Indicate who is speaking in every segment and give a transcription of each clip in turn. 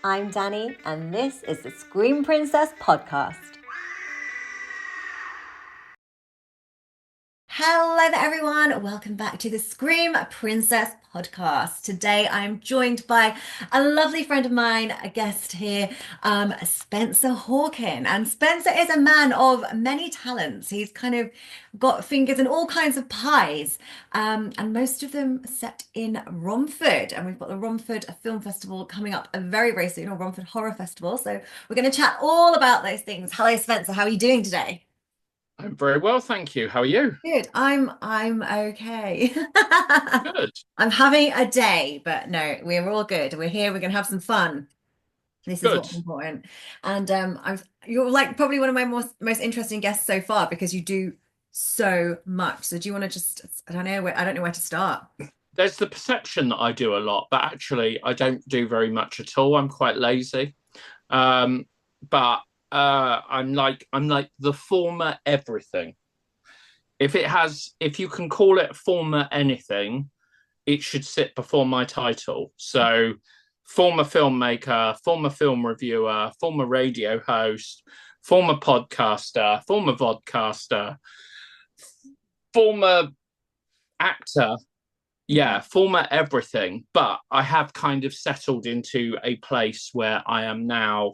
Speaker 1: I'm Danny, and this is the Scream Princess podcast. Hello there, everyone. Welcome back to the Scream Princess podcast. Today, I'm joined by a lovely friend of mine, a guest here, Spencer Hawken. And Spencer is a man of many talents. He's kind of got fingers in all kinds of pies, and most of them set in Romford. And we've got the Romford Film Festival coming up very, very soon, or Romford Horror Festival. So we're going to chat all about those things. Hello, Spencer. How are you doing today?
Speaker 2: I'm very well, thank you. How are you?
Speaker 1: Good. I'm okay.
Speaker 2: Good,
Speaker 1: I'm having a day, but no, we're all good. We're here. We're gonna have some fun. This is
Speaker 2: good.
Speaker 1: what's important. And you're like probably one of my most interesting guests so far because you do so much. So do you want to just I don't know where to start.
Speaker 2: There's the perception that I do a lot, but actually I don't do very much at all. I'm quite lazy. Um, but I'm like the former everything. If you can call it former anything, it should sit before my title. So former filmmaker, former film reviewer, former radio host, former podcaster, former vodcaster, former actor, yeah,
Speaker 1: Okay.
Speaker 2: former everything. But I have kind of settled into a place where I am now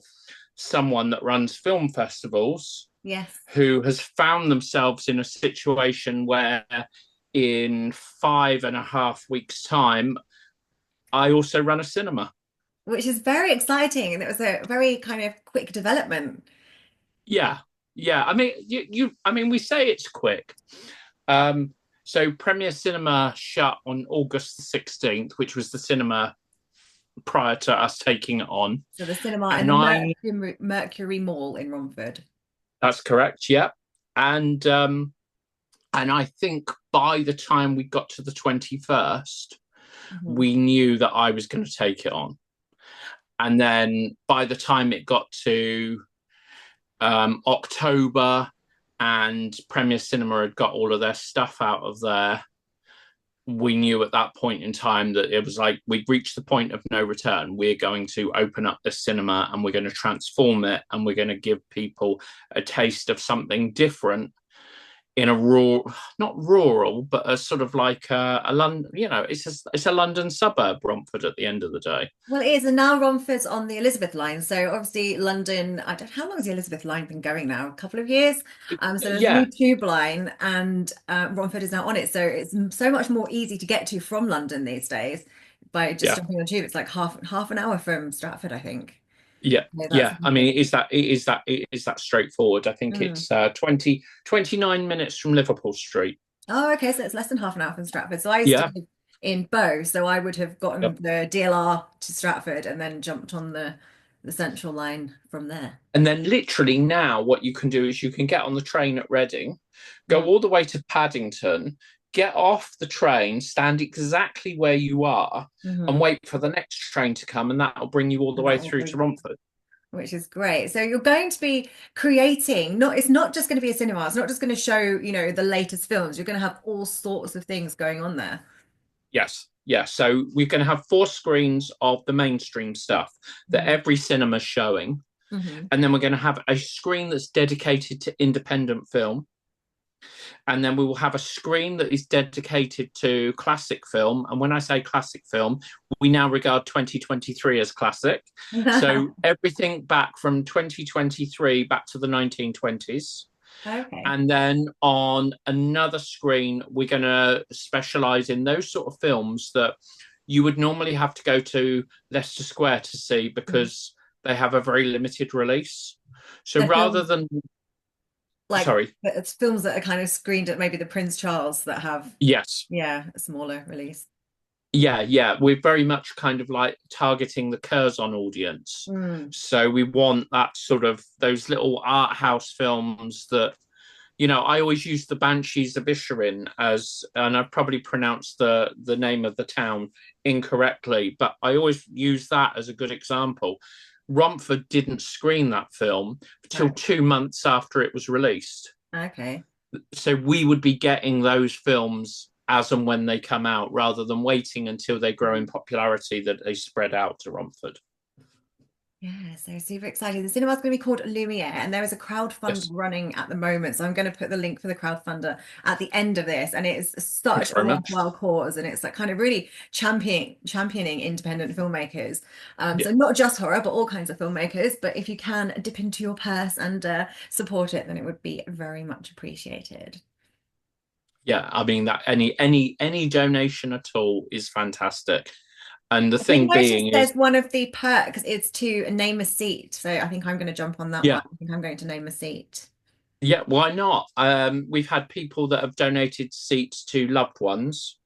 Speaker 2: someone that runs film festivals
Speaker 1: Yes.
Speaker 2: who has found themselves in a situation where in 5.5 weeks' time, I also run a cinema.
Speaker 1: Which is very exciting. And it was a very kind of quick development.
Speaker 2: Yeah, yeah. I mean, I mean, we say it's quick. Um, so Premier Cinema shut on August the 16th, which was the cinema prior to us taking it on.
Speaker 1: So the cinema in
Speaker 2: And
Speaker 1: the
Speaker 2: I,
Speaker 1: Mercury Mall in Romford.
Speaker 2: that's correct, yeah. And and I think by the time we got to the 21st,
Speaker 1: Mhm.
Speaker 2: we knew that I was going to take it on. And then by the time it got to October and Premier Cinema had got all of their stuff out of there, we knew at that point in time that it was like we'd reached the point of no return. We're going to open up this cinema and we're going to transform it and we're going to give people a taste of something different in a rural, not rural, but a sort of like a London, it's a London suburb, Romford, at the end of the day.
Speaker 1: Well, it is, and now Romford's on the Elizabeth line. So obviously, London. I don't. How long has the Elizabeth line been going now? A couple of years. So there's a new
Speaker 2: Yeah,
Speaker 1: tube line, and Romford is now on it. So it's so much more easy to get to from London these days by just
Speaker 2: yeah.
Speaker 1: jumping on the tube. It's like half an hour from Stratford, I think.
Speaker 2: Yeah,
Speaker 1: No, that's
Speaker 2: yeah. I
Speaker 1: amazing.
Speaker 2: mean, it is that straightforward. I think
Speaker 1: Mm.
Speaker 2: it's 29 minutes from Liverpool Street.
Speaker 1: Oh, okay. So it's less than half an hour from Stratford. So I used to
Speaker 2: Yeah,
Speaker 1: live in Bow, so I would have gotten
Speaker 2: yep.
Speaker 1: the DLR to Stratford and then jumped on the Central line from there.
Speaker 2: And then literally now, what you can do is you can get on the train at Reading, go
Speaker 1: Mm.
Speaker 2: all the way to Paddington, get off the train, stand exactly where you are, and
Speaker 1: Mhm.
Speaker 2: wait for the next train to come, and that'll bring you all the
Speaker 1: And
Speaker 2: way
Speaker 1: that will
Speaker 2: through to
Speaker 1: bring you,
Speaker 2: Romford.
Speaker 1: which is great. So you're going to be creating, not it's not just going to be a cinema, it's not just going to show, the latest films. You're going to have all sorts of things going on there.
Speaker 2: Yes, yeah. So we're going to have 4 screens of the mainstream stuff that
Speaker 1: Mhm.
Speaker 2: every cinema's showing.
Speaker 1: Mhm.
Speaker 2: And then we're going to have a screen that's dedicated to independent film. And then we will have a screen that is dedicated to classic film. And when I say classic film, we now regard 2023 as classic. So everything back from 2023 back to the 1920s.
Speaker 1: Okay.
Speaker 2: And then on another screen, we're going to specialize in those sort of films that you would normally have to go to Leicester Square to see
Speaker 1: Mhm.
Speaker 2: because they have a very limited release. So
Speaker 1: The
Speaker 2: rather
Speaker 1: films
Speaker 2: than,
Speaker 1: like
Speaker 2: sorry,
Speaker 1: it's films that are kind of screened at maybe the Prince Charles that have,
Speaker 2: yes,
Speaker 1: yeah, a smaller release.
Speaker 2: yeah, yeah, we're very much kind of like targeting the Curzon audience.
Speaker 1: Mm.
Speaker 2: So we want that sort of those little art house films that I always use the Banshees of Inisherin as, and I've probably pronounced the name of the town incorrectly, but I always use that as a good example. Romford didn't screen that film until
Speaker 1: Right.
Speaker 2: 2 months after it was released.
Speaker 1: Okay.
Speaker 2: So we would be getting those films as and when they come out rather than waiting until they grow in popularity that they spread out to Romford.
Speaker 1: Yeah, so super exciting. The cinema's going to be called Lumiere, and there is a crowdfund
Speaker 2: Yes.
Speaker 1: running at the moment. So I'm going to put the link for the crowdfunder at the end of this. And it's
Speaker 2: Thanks
Speaker 1: such a
Speaker 2: very much.
Speaker 1: worthwhile cause, and it's like kind of really championing independent filmmakers.
Speaker 2: Yeah.
Speaker 1: So not just horror, but all kinds of filmmakers. But if you can dip into your purse and support it, then it would be very much appreciated.
Speaker 2: Yeah, I mean that any donation at all is fantastic. And the
Speaker 1: I did
Speaker 2: thing
Speaker 1: notice
Speaker 2: being is,
Speaker 1: there's one of the perks is to name a seat. So I think I'm going to jump on that one.
Speaker 2: yeah,
Speaker 1: I think I'm going to name a seat.
Speaker 2: yeah, why not? We've had people that have donated seats to loved ones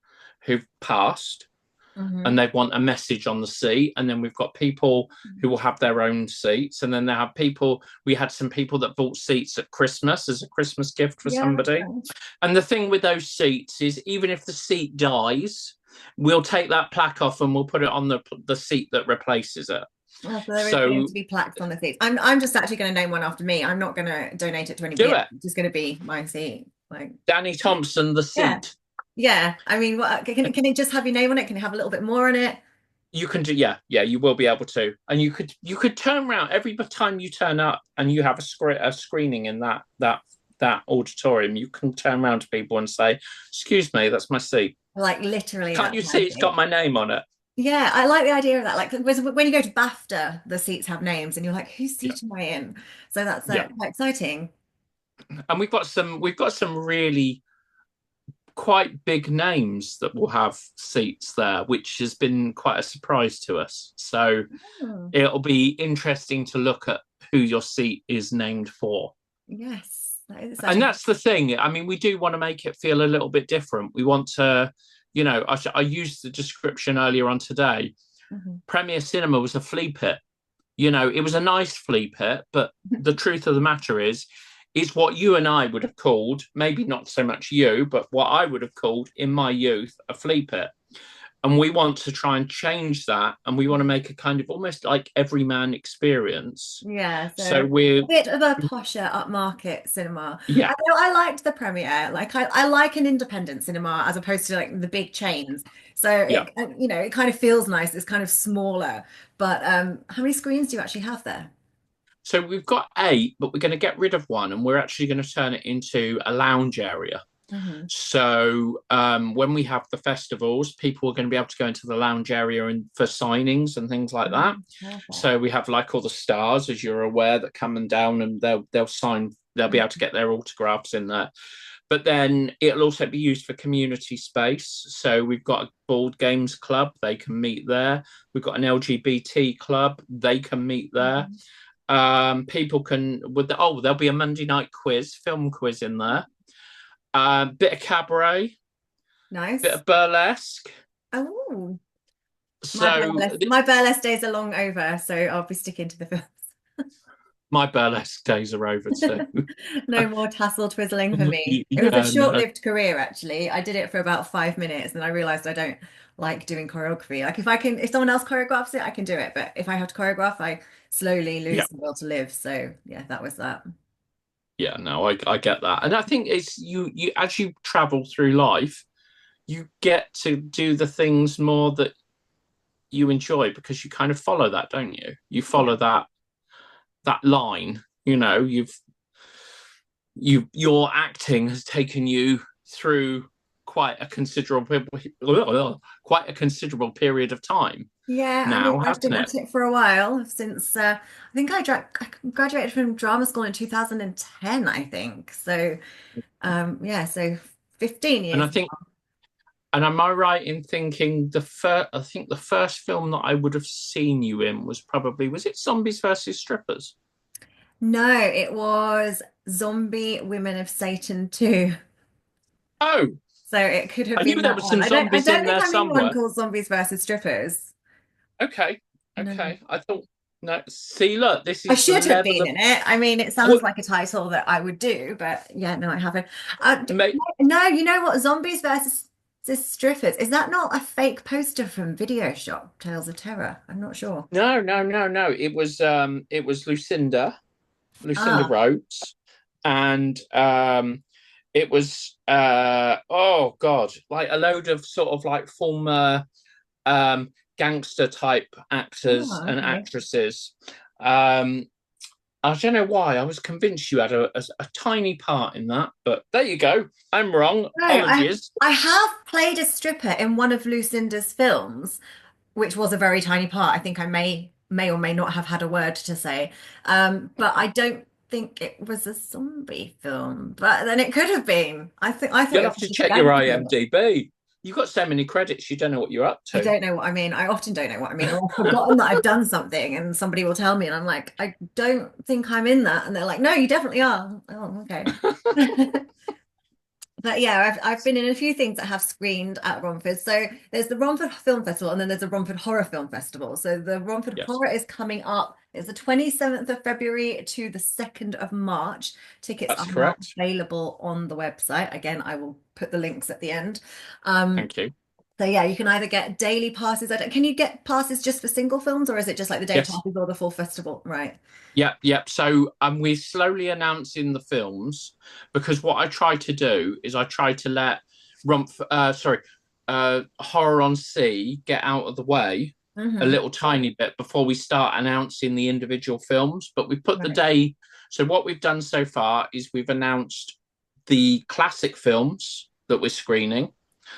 Speaker 2: who've passed and
Speaker 1: Hmm.
Speaker 2: they want a message on the seat. And then we've got people who will have their own seats. And then they have people, we had some people that bought seats at Christmas as a Christmas gift for
Speaker 1: Yeah, that's
Speaker 2: somebody.
Speaker 1: nice.
Speaker 2: And the thing with those seats is even if the seat dies, we'll take that plaque off and we'll put it on the seat that replaces it.
Speaker 1: Oh, so there is going
Speaker 2: So
Speaker 1: to be plaques on the seats. I'm just actually going to name one after me. I'm not going to donate it to anybody
Speaker 2: do
Speaker 1: else.
Speaker 2: it.
Speaker 1: It's just going to be my seat. Like,
Speaker 2: Danny Thompson, the
Speaker 1: yeah,
Speaker 2: seat.
Speaker 1: yeah. I mean, what can it just have your name on it? Can it have a little bit more on it?
Speaker 2: You can do, yeah, yeah, you will be able to. And you could turn around every time you turn up and you have a screening in that auditorium, you can turn around to people and say, excuse me, that's my seat.
Speaker 1: Like literally,
Speaker 2: Can't
Speaker 1: that's
Speaker 2: you
Speaker 1: my
Speaker 2: see it's got
Speaker 1: seat.
Speaker 2: my name on it?
Speaker 1: Yeah, I like the idea of that. Like when you go to BAFTA, the seats have names, and you're like, whose
Speaker 2: Yeah.
Speaker 1: seat am I in? So that's
Speaker 2: Yeah.
Speaker 1: quite exciting.
Speaker 2: And we've got some really quite big names that will have seats there, which has been quite a surprise to us. So
Speaker 1: Oh,
Speaker 2: it'll be interesting to look at who your seat is named for.
Speaker 1: yes, that is
Speaker 2: And
Speaker 1: exciting.
Speaker 2: that's the thing. I mean, we do want to make it feel a little bit different. We want to, I used the description earlier on today.
Speaker 1: Mhm.
Speaker 2: Premier Cinema was a flea pit. It was a nice flea pit, but the truth of the matter is, it's what you and I would have called, maybe not so much you, but what I would have called in my youth a flea pit. And we want to try and change that, and we want to make a kind of almost like everyman experience.
Speaker 1: Yeah, so
Speaker 2: So
Speaker 1: a
Speaker 2: we're,
Speaker 1: bit of a posher upmarket cinema.
Speaker 2: yeah,
Speaker 1: I liked the premiere. Like I like an independent cinema as opposed to like the big chains. So
Speaker 2: yeah.
Speaker 1: it kind of feels nice. It's kind of smaller. But how many screens do you actually have there?
Speaker 2: So we've got 8, but we're going to get rid of one, and we're actually going to turn it into a lounge area.
Speaker 1: Hmm.
Speaker 2: So when we have the festivals, people are going to be able to go into the lounge area and for signings and things like that.
Speaker 1: Perfect.
Speaker 2: So we have like all the stars, as you're aware, that come and down, and they'll sign. They'll be able to get their autographs in there. But then it'll also be used for community space. So we've got a board games club; they can meet there. We've got an LGBT club; they can meet there.
Speaker 1: Mhm.
Speaker 2: People can there'll be a Monday night film quiz in there. Bit of cabaret, bit
Speaker 1: Nice.
Speaker 2: of burlesque.
Speaker 1: Oh,
Speaker 2: So
Speaker 1: my burlesque days are long over, so I'll be sticking to the films.
Speaker 2: my burlesque days are over too.
Speaker 1: No more tassel twizzling for me. It was a
Speaker 2: Yeah, no.
Speaker 1: short-lived career, actually. I did it for about 5 minutes, and I realized I don't like doing choreography. Like if someone else choreographs it, I can do it. But if I have to choreograph, I slowly
Speaker 2: Yeah,
Speaker 1: lose the will to live. So yeah, that was that.
Speaker 2: yeah, no, I get that. And I think it's you as you travel through life, you get to do the things more that you enjoy because you kind of follow that, don't you? You
Speaker 1: Yeah.
Speaker 2: follow that line. Your acting has taken you through quite a considerable quite a considerable period of time
Speaker 1: Yeah, I mean,
Speaker 2: now,
Speaker 1: I've
Speaker 2: hasn't
Speaker 1: been
Speaker 2: it?
Speaker 1: at it for a while since I think I graduated from drama school in 2010, I think. So yeah, so 15
Speaker 2: And I
Speaker 1: years.
Speaker 2: think, and am I right in thinking I think the first film that I would have seen you in was it Zombies versus Strippers?
Speaker 1: No, it was Zombie Women of Satan 2.
Speaker 2: Oh,
Speaker 1: So it could have
Speaker 2: I knew
Speaker 1: been
Speaker 2: there
Speaker 1: that
Speaker 2: was
Speaker 1: one.
Speaker 2: some
Speaker 1: I
Speaker 2: zombies
Speaker 1: don't
Speaker 2: in
Speaker 1: think
Speaker 2: there
Speaker 1: I'm in one
Speaker 2: somewhere.
Speaker 1: called Zombies versus Strippers.
Speaker 2: Okay,
Speaker 1: No.
Speaker 2: okay. I thought, no, see, look, this
Speaker 1: I
Speaker 2: is the
Speaker 1: should have
Speaker 2: level
Speaker 1: been
Speaker 2: of
Speaker 1: in it. I mean, it sounds
Speaker 2: what,
Speaker 1: like a title that I would do, but yeah, no, I haven't.
Speaker 2: mate.
Speaker 1: No, you know what? Zombies versus Strippers. Is that not a fake poster from Video Shop, Tales of Terror? I'm not sure.
Speaker 2: No, no, no, no. It was Lucinda
Speaker 1: Ah,
Speaker 2: Rhodes, and it was oh god, like a load of sort of like former gangster type actors
Speaker 1: Oh,
Speaker 2: and
Speaker 1: okay.
Speaker 2: actresses. Um, I don't know why. I was convinced you had a tiny part in that, but there you go. I'm wrong.
Speaker 1: No, I
Speaker 2: Apologies.
Speaker 1: I have played a stripper in one of Lucinda's films, which was a very tiny part. I think I may or may not have had a word to say. But I don't think it was a zombie film. But then it could have been. I thought
Speaker 2: You'll
Speaker 1: it
Speaker 2: have
Speaker 1: was
Speaker 2: to
Speaker 1: just
Speaker 2: check your
Speaker 1: gangster.
Speaker 2: IMDb. You've got so many credits, you don't know what you're up
Speaker 1: I
Speaker 2: to.
Speaker 1: don't know what I mean. I often don't know what I mean, or I've forgotten that I've done something, and somebody will tell me, and I'm like, I don't think I'm in that, and they're like, no, you definitely are. Oh, okay. But yeah, I've been in a few things that have screened at Romford. So there's the Romford Film Festival, and then there's the Romford Horror Film Festival. So the Romford
Speaker 2: Yes,
Speaker 1: Horror is coming up. It's the 27th of February to the 2nd of March. Tickets
Speaker 2: that's
Speaker 1: are now
Speaker 2: correct.
Speaker 1: available on the website. Again, I will put the links at the end. Um,
Speaker 2: Thank you.
Speaker 1: so yeah, you can either get daily passes. Can you get passes just for single films, or is it just like the day
Speaker 2: Yes.
Speaker 1: passes or the full festival? Right.
Speaker 2: Yep, yep. So we're slowly announcing the films because what I try to do is I try to let Horror on Sea get out of the way a
Speaker 1: Hmm.
Speaker 2: little tiny bit before we start announcing the individual films. But we put the
Speaker 1: Right.
Speaker 2: day. So what we've done so far is we've announced the classic films that we're screening.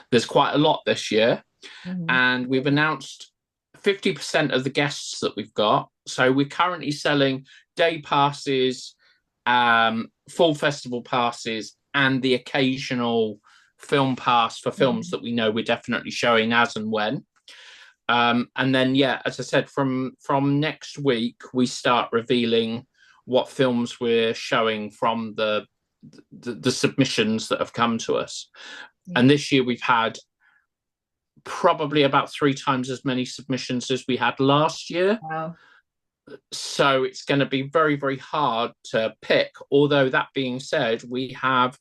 Speaker 2: There's quite a lot this year,
Speaker 1: Hmm.
Speaker 2: and we've announced 50% of the guests that we've got. So we're currently selling day passes, full festival passes, and the occasional film pass for films
Speaker 1: Hmm.
Speaker 2: that we know we're definitely showing as and when. And then, yeah, as I said, from next week we start revealing what films we're showing from the submissions that have come to us.
Speaker 1: Yeah.
Speaker 2: And this year we've had probably about 3 times as many submissions as we had last year.
Speaker 1: Wow.
Speaker 2: So it's going to be very, very hard to pick. Although, that being said, we have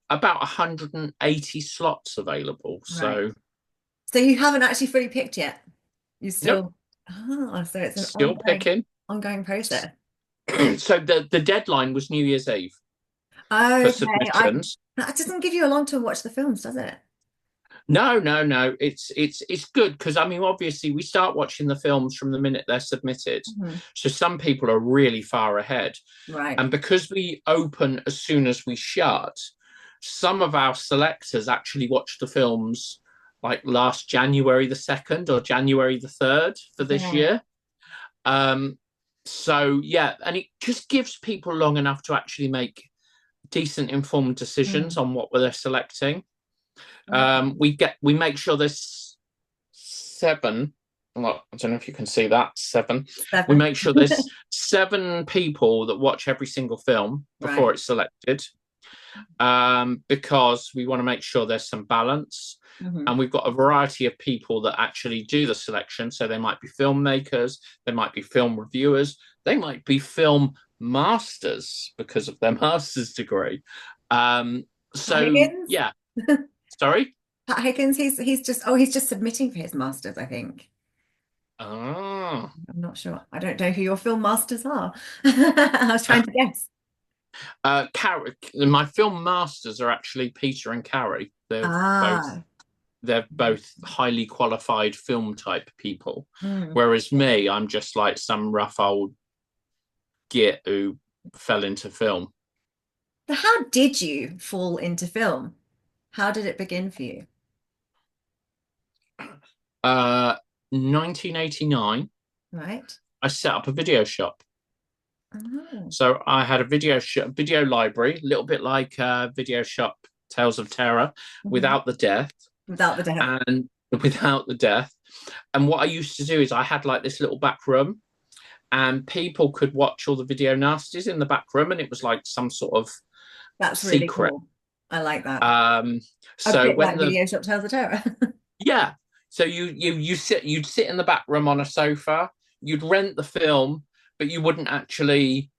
Speaker 2: about 180 slots available.
Speaker 1: Right.
Speaker 2: So,
Speaker 1: So you haven't actually fully picked yet. You
Speaker 2: nope,
Speaker 1: still, so it's an
Speaker 2: still picking.
Speaker 1: ongoing process.
Speaker 2: So, the deadline was New Year's Eve for
Speaker 1: Okay,
Speaker 2: submissions.
Speaker 1: that doesn't give you a long to watch the films, does it?
Speaker 2: No, no, no. It's good because I mean, obviously, we start watching the films from the minute they're submitted.
Speaker 1: Mhm.
Speaker 2: So some people are really far ahead.
Speaker 1: Right.
Speaker 2: And because we open as soon as we shut, some of our selectors actually watched the films like last January the 2nd or January the 3rd for this
Speaker 1: Right.
Speaker 2: year. Um, so, yeah, and it just gives people long enough to actually make decent informed decisions
Speaker 1: Mm.
Speaker 2: on what they're selecting.
Speaker 1: Okay.
Speaker 2: We make sure there's seven. Well, I don't know if you can see that seven. We
Speaker 1: Seven.
Speaker 2: make sure there's 7 people that watch every single film
Speaker 1: Right.
Speaker 2: before it's selected, because we want to make sure there's some balance.
Speaker 1: Hmm.
Speaker 2: And we've got a variety of people that actually do the selection. So they might be filmmakers, they might be film reviewers, they might be film masters because of their master's degree. Um,
Speaker 1: Pat
Speaker 2: so
Speaker 1: Higgins?
Speaker 2: yeah, sorry.
Speaker 1: Pat Higgins, he's just submitting for his masters, I think.
Speaker 2: Ah,
Speaker 1: I'm not sure. I don't know who your film masters are. I was trying to guess.
Speaker 2: My film masters are actually Peter and Carrie.
Speaker 1: Ah.
Speaker 2: They're both highly qualified film type people,
Speaker 1: Mm.
Speaker 2: whereas me, I'm just like some rough old git who fell into film.
Speaker 1: So how did you fall into film? How did it begin for you?
Speaker 2: 1989,
Speaker 1: Right?
Speaker 2: I set up a video shop.
Speaker 1: Oh.
Speaker 2: So I had a video library, a little bit like Video Shop Tales of Terror,
Speaker 1: Mhm.
Speaker 2: without the death
Speaker 1: Without the death.
Speaker 2: and without the death. And what I used to do is I had like this little back room, and people could watch all the video nasties in the back room, and it was like some sort of
Speaker 1: That's really
Speaker 2: secret.
Speaker 1: cool. I like that.
Speaker 2: Um,
Speaker 1: A
Speaker 2: so
Speaker 1: bit
Speaker 2: when
Speaker 1: like
Speaker 2: the
Speaker 1: Video Shop Tells the Terror.
Speaker 2: Yeah, so you'd sit in the back room on a sofa, you'd rent the film, but you wouldn't actually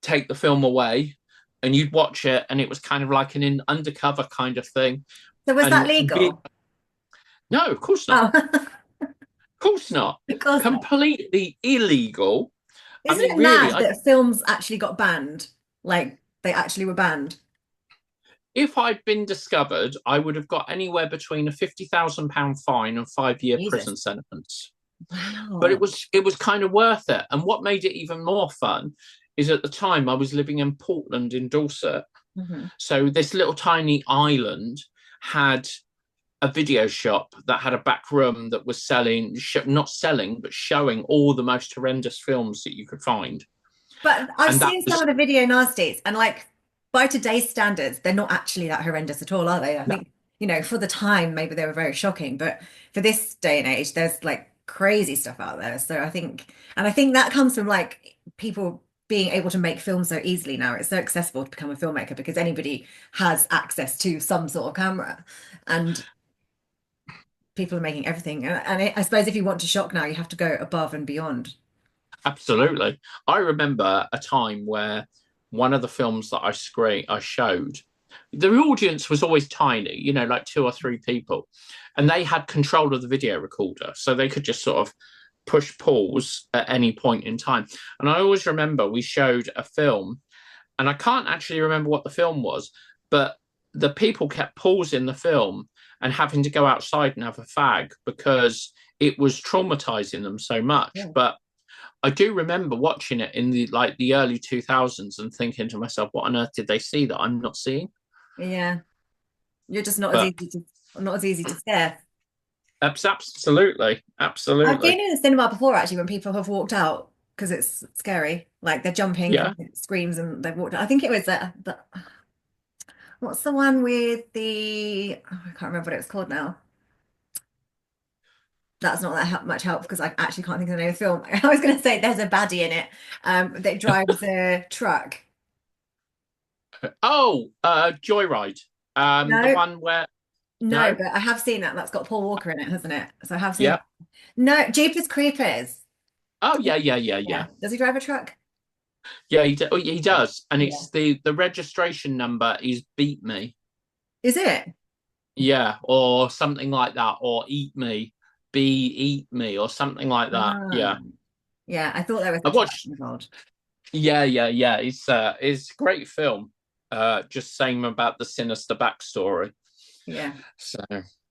Speaker 2: take the film away, and you'd watch it, and it was kind of like an undercover kind of thing.
Speaker 1: So was that
Speaker 2: And
Speaker 1: legal?
Speaker 2: no, of course not.
Speaker 1: Oh,
Speaker 2: Of course not.
Speaker 1: of course not.
Speaker 2: Completely illegal. I
Speaker 1: Isn't
Speaker 2: mean,
Speaker 1: it
Speaker 2: really,
Speaker 1: mad that films actually got banned? Like they actually were banned.
Speaker 2: if I'd been discovered, I would have got anywhere between a £50,000 fine and 5-year prison
Speaker 1: Jesus.
Speaker 2: sentence. But
Speaker 1: Wow.
Speaker 2: it was kind of worth it. And what made it even more fun is at the time I was living in Portland in Dorset.
Speaker 1: Hmm.
Speaker 2: So this little tiny island had a video shop that had a back room that was not selling, but showing all the most horrendous films that you could find.
Speaker 1: But I've
Speaker 2: And that
Speaker 1: seen some
Speaker 2: was
Speaker 1: of the video nasties, and like by today's standards, they're not actually that horrendous at all, are they? I
Speaker 2: no,
Speaker 1: think, for the time, maybe they were very shocking, but for this day and age, there's like crazy stuff out there. So I think that comes from like people being able to make films so easily now. It's so accessible to become a filmmaker because anybody has access to some sort of camera, and people are making everything. And I suppose if you want to shock now, you have to go above and beyond.
Speaker 2: absolutely. I remember a time where one of the films that I showed, the audience was always tiny, like two or three people, and they had control of the video recorder, so they could just sort of push pause at any point in time. And I always remember we showed a film, and I can't actually remember what the film was, but the people kept pausing the film and having to go outside and have a fag because it was traumatizing them so much.
Speaker 1: Yeah.
Speaker 2: But I do remember watching it in the early 2000s and thinking to myself, what on earth did they see that I'm not seeing?
Speaker 1: Yeah. You're just
Speaker 2: But
Speaker 1: not as easy to scare.
Speaker 2: absolutely,
Speaker 1: I've been
Speaker 2: absolutely.
Speaker 1: in the cinema before actually when people have walked out because it's scary. Like they're jumping
Speaker 2: Yeah.
Speaker 1: from screams and they've walked out. I think it was what's the one with I can't remember what it was called now. That's not that much help because I actually can't think of the name of the film. I was going to say there's a baddie in it that drives a truck.
Speaker 2: Oh, Joyride. The
Speaker 1: No,
Speaker 2: one where
Speaker 1: no,
Speaker 2: no,
Speaker 1: but I have seen that. That's got Paul Walker in it, hasn't it? So I have seen
Speaker 2: yeah.
Speaker 1: that. No, Jeepers Creepers.
Speaker 2: Oh, yeah, yeah, yeah,
Speaker 1: Yeah.
Speaker 2: yeah,
Speaker 1: Does he drive a truck?
Speaker 2: yeah. He does, and
Speaker 1: Yeah.
Speaker 2: it's the registration number is Beat Me,
Speaker 1: Is it?
Speaker 2: yeah, or something like that, or Eat Me, Eat Me, or something like that.
Speaker 1: Ah.
Speaker 2: Yeah,
Speaker 1: Yeah, I thought there was
Speaker 2: I
Speaker 1: a truck
Speaker 2: watched.
Speaker 1: involved.
Speaker 2: Yeah, yeah, yeah. It's a great film. Just saying about the sinister backstory.
Speaker 1: Yeah.
Speaker 2: So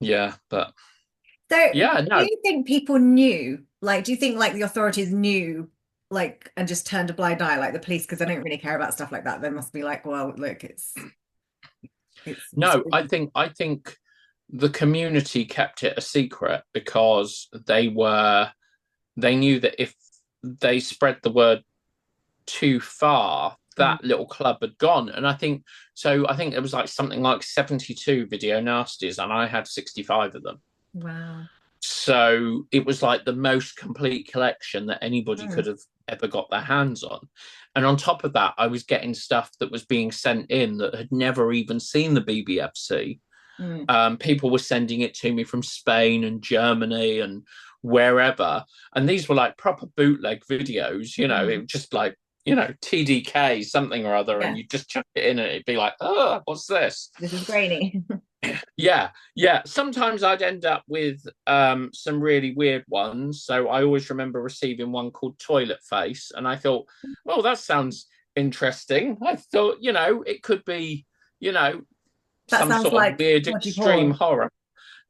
Speaker 2: yeah, but
Speaker 1: So,
Speaker 2: yeah,
Speaker 1: do
Speaker 2: no,
Speaker 1: you think people knew? Like, do you think like the authorities knew, like, and just turned a blind eye, like the police, because they don't really care about stuff like that. They must be like, well, look, it's
Speaker 2: no.
Speaker 1: spooky.
Speaker 2: I think the community kept it a secret because they knew that if they spread the word too far,
Speaker 1: Mm.
Speaker 2: that little club had gone. And I think so. I think it was like something like 72 video nasties, and I had 65 of them.
Speaker 1: Wow.
Speaker 2: So it was like the most complete collection that anybody
Speaker 1: Mm.
Speaker 2: could have ever got their hands on. And on top of that, I was getting stuff that was being sent in that had never even seen the BBFC.
Speaker 1: Mm.
Speaker 2: People were sending it to me from Spain and Germany and wherever. And these were like proper bootleg videos, it
Speaker 1: Mm.
Speaker 2: was just like, TDK, something or other. And
Speaker 1: Yeah,
Speaker 2: you just chuck it in and it'd be like, oh, what's this?
Speaker 1: this is grainy.
Speaker 2: Yeah, yeah. Sometimes I'd end up with some really weird ones. So I always remember receiving one called Toilet Face, and I thought, well, that sounds interesting. I thought, it could be, you know,
Speaker 1: That
Speaker 2: some
Speaker 1: sounds
Speaker 2: sort of
Speaker 1: like
Speaker 2: weird
Speaker 1: dodgy
Speaker 2: extreme
Speaker 1: paws.
Speaker 2: horror.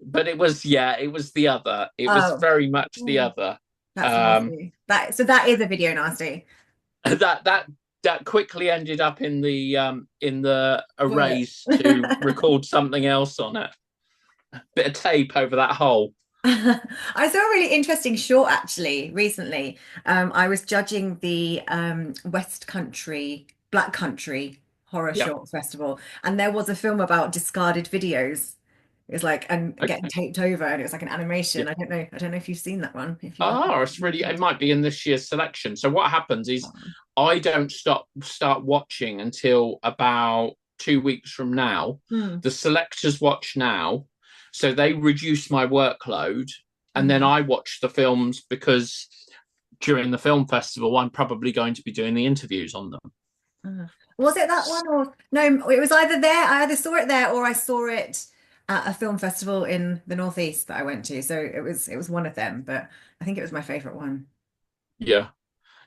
Speaker 2: But it was, yeah, it was the other. It was
Speaker 1: Oh,
Speaker 2: very much the
Speaker 1: mm,
Speaker 2: other.
Speaker 1: that's
Speaker 2: Um,
Speaker 1: nasty. That is a video nasty.
Speaker 2: that quickly ended up in the
Speaker 1: But
Speaker 2: arrays to record something else on it. Bit of tape over that hole.
Speaker 1: I saw a really interesting short actually recently. I was judging the West Country, Black Country Horror
Speaker 2: Yeah.
Speaker 1: Short Festival, and there was a film about discarded videos. It was like and getting
Speaker 2: Okay.
Speaker 1: taped over, and it was like an
Speaker 2: Yeah.
Speaker 1: animation. I don't know if you've seen that one. If you
Speaker 2: Oh, it might be in this year's selection. So what happens is I don't start watching until about 2 weeks from now.
Speaker 1: Hmm.
Speaker 2: The selectors watch now, so they reduce my workload, and then
Speaker 1: Mhm.
Speaker 2: I watch the films because during the film festival, I'm probably going to be doing the interviews on them.
Speaker 1: Was it that one or no? It was either there. I either saw it there or I saw it at a film festival in the Northeast that I went to. So it was one of them, but I think it was my favorite one.
Speaker 2: Yeah.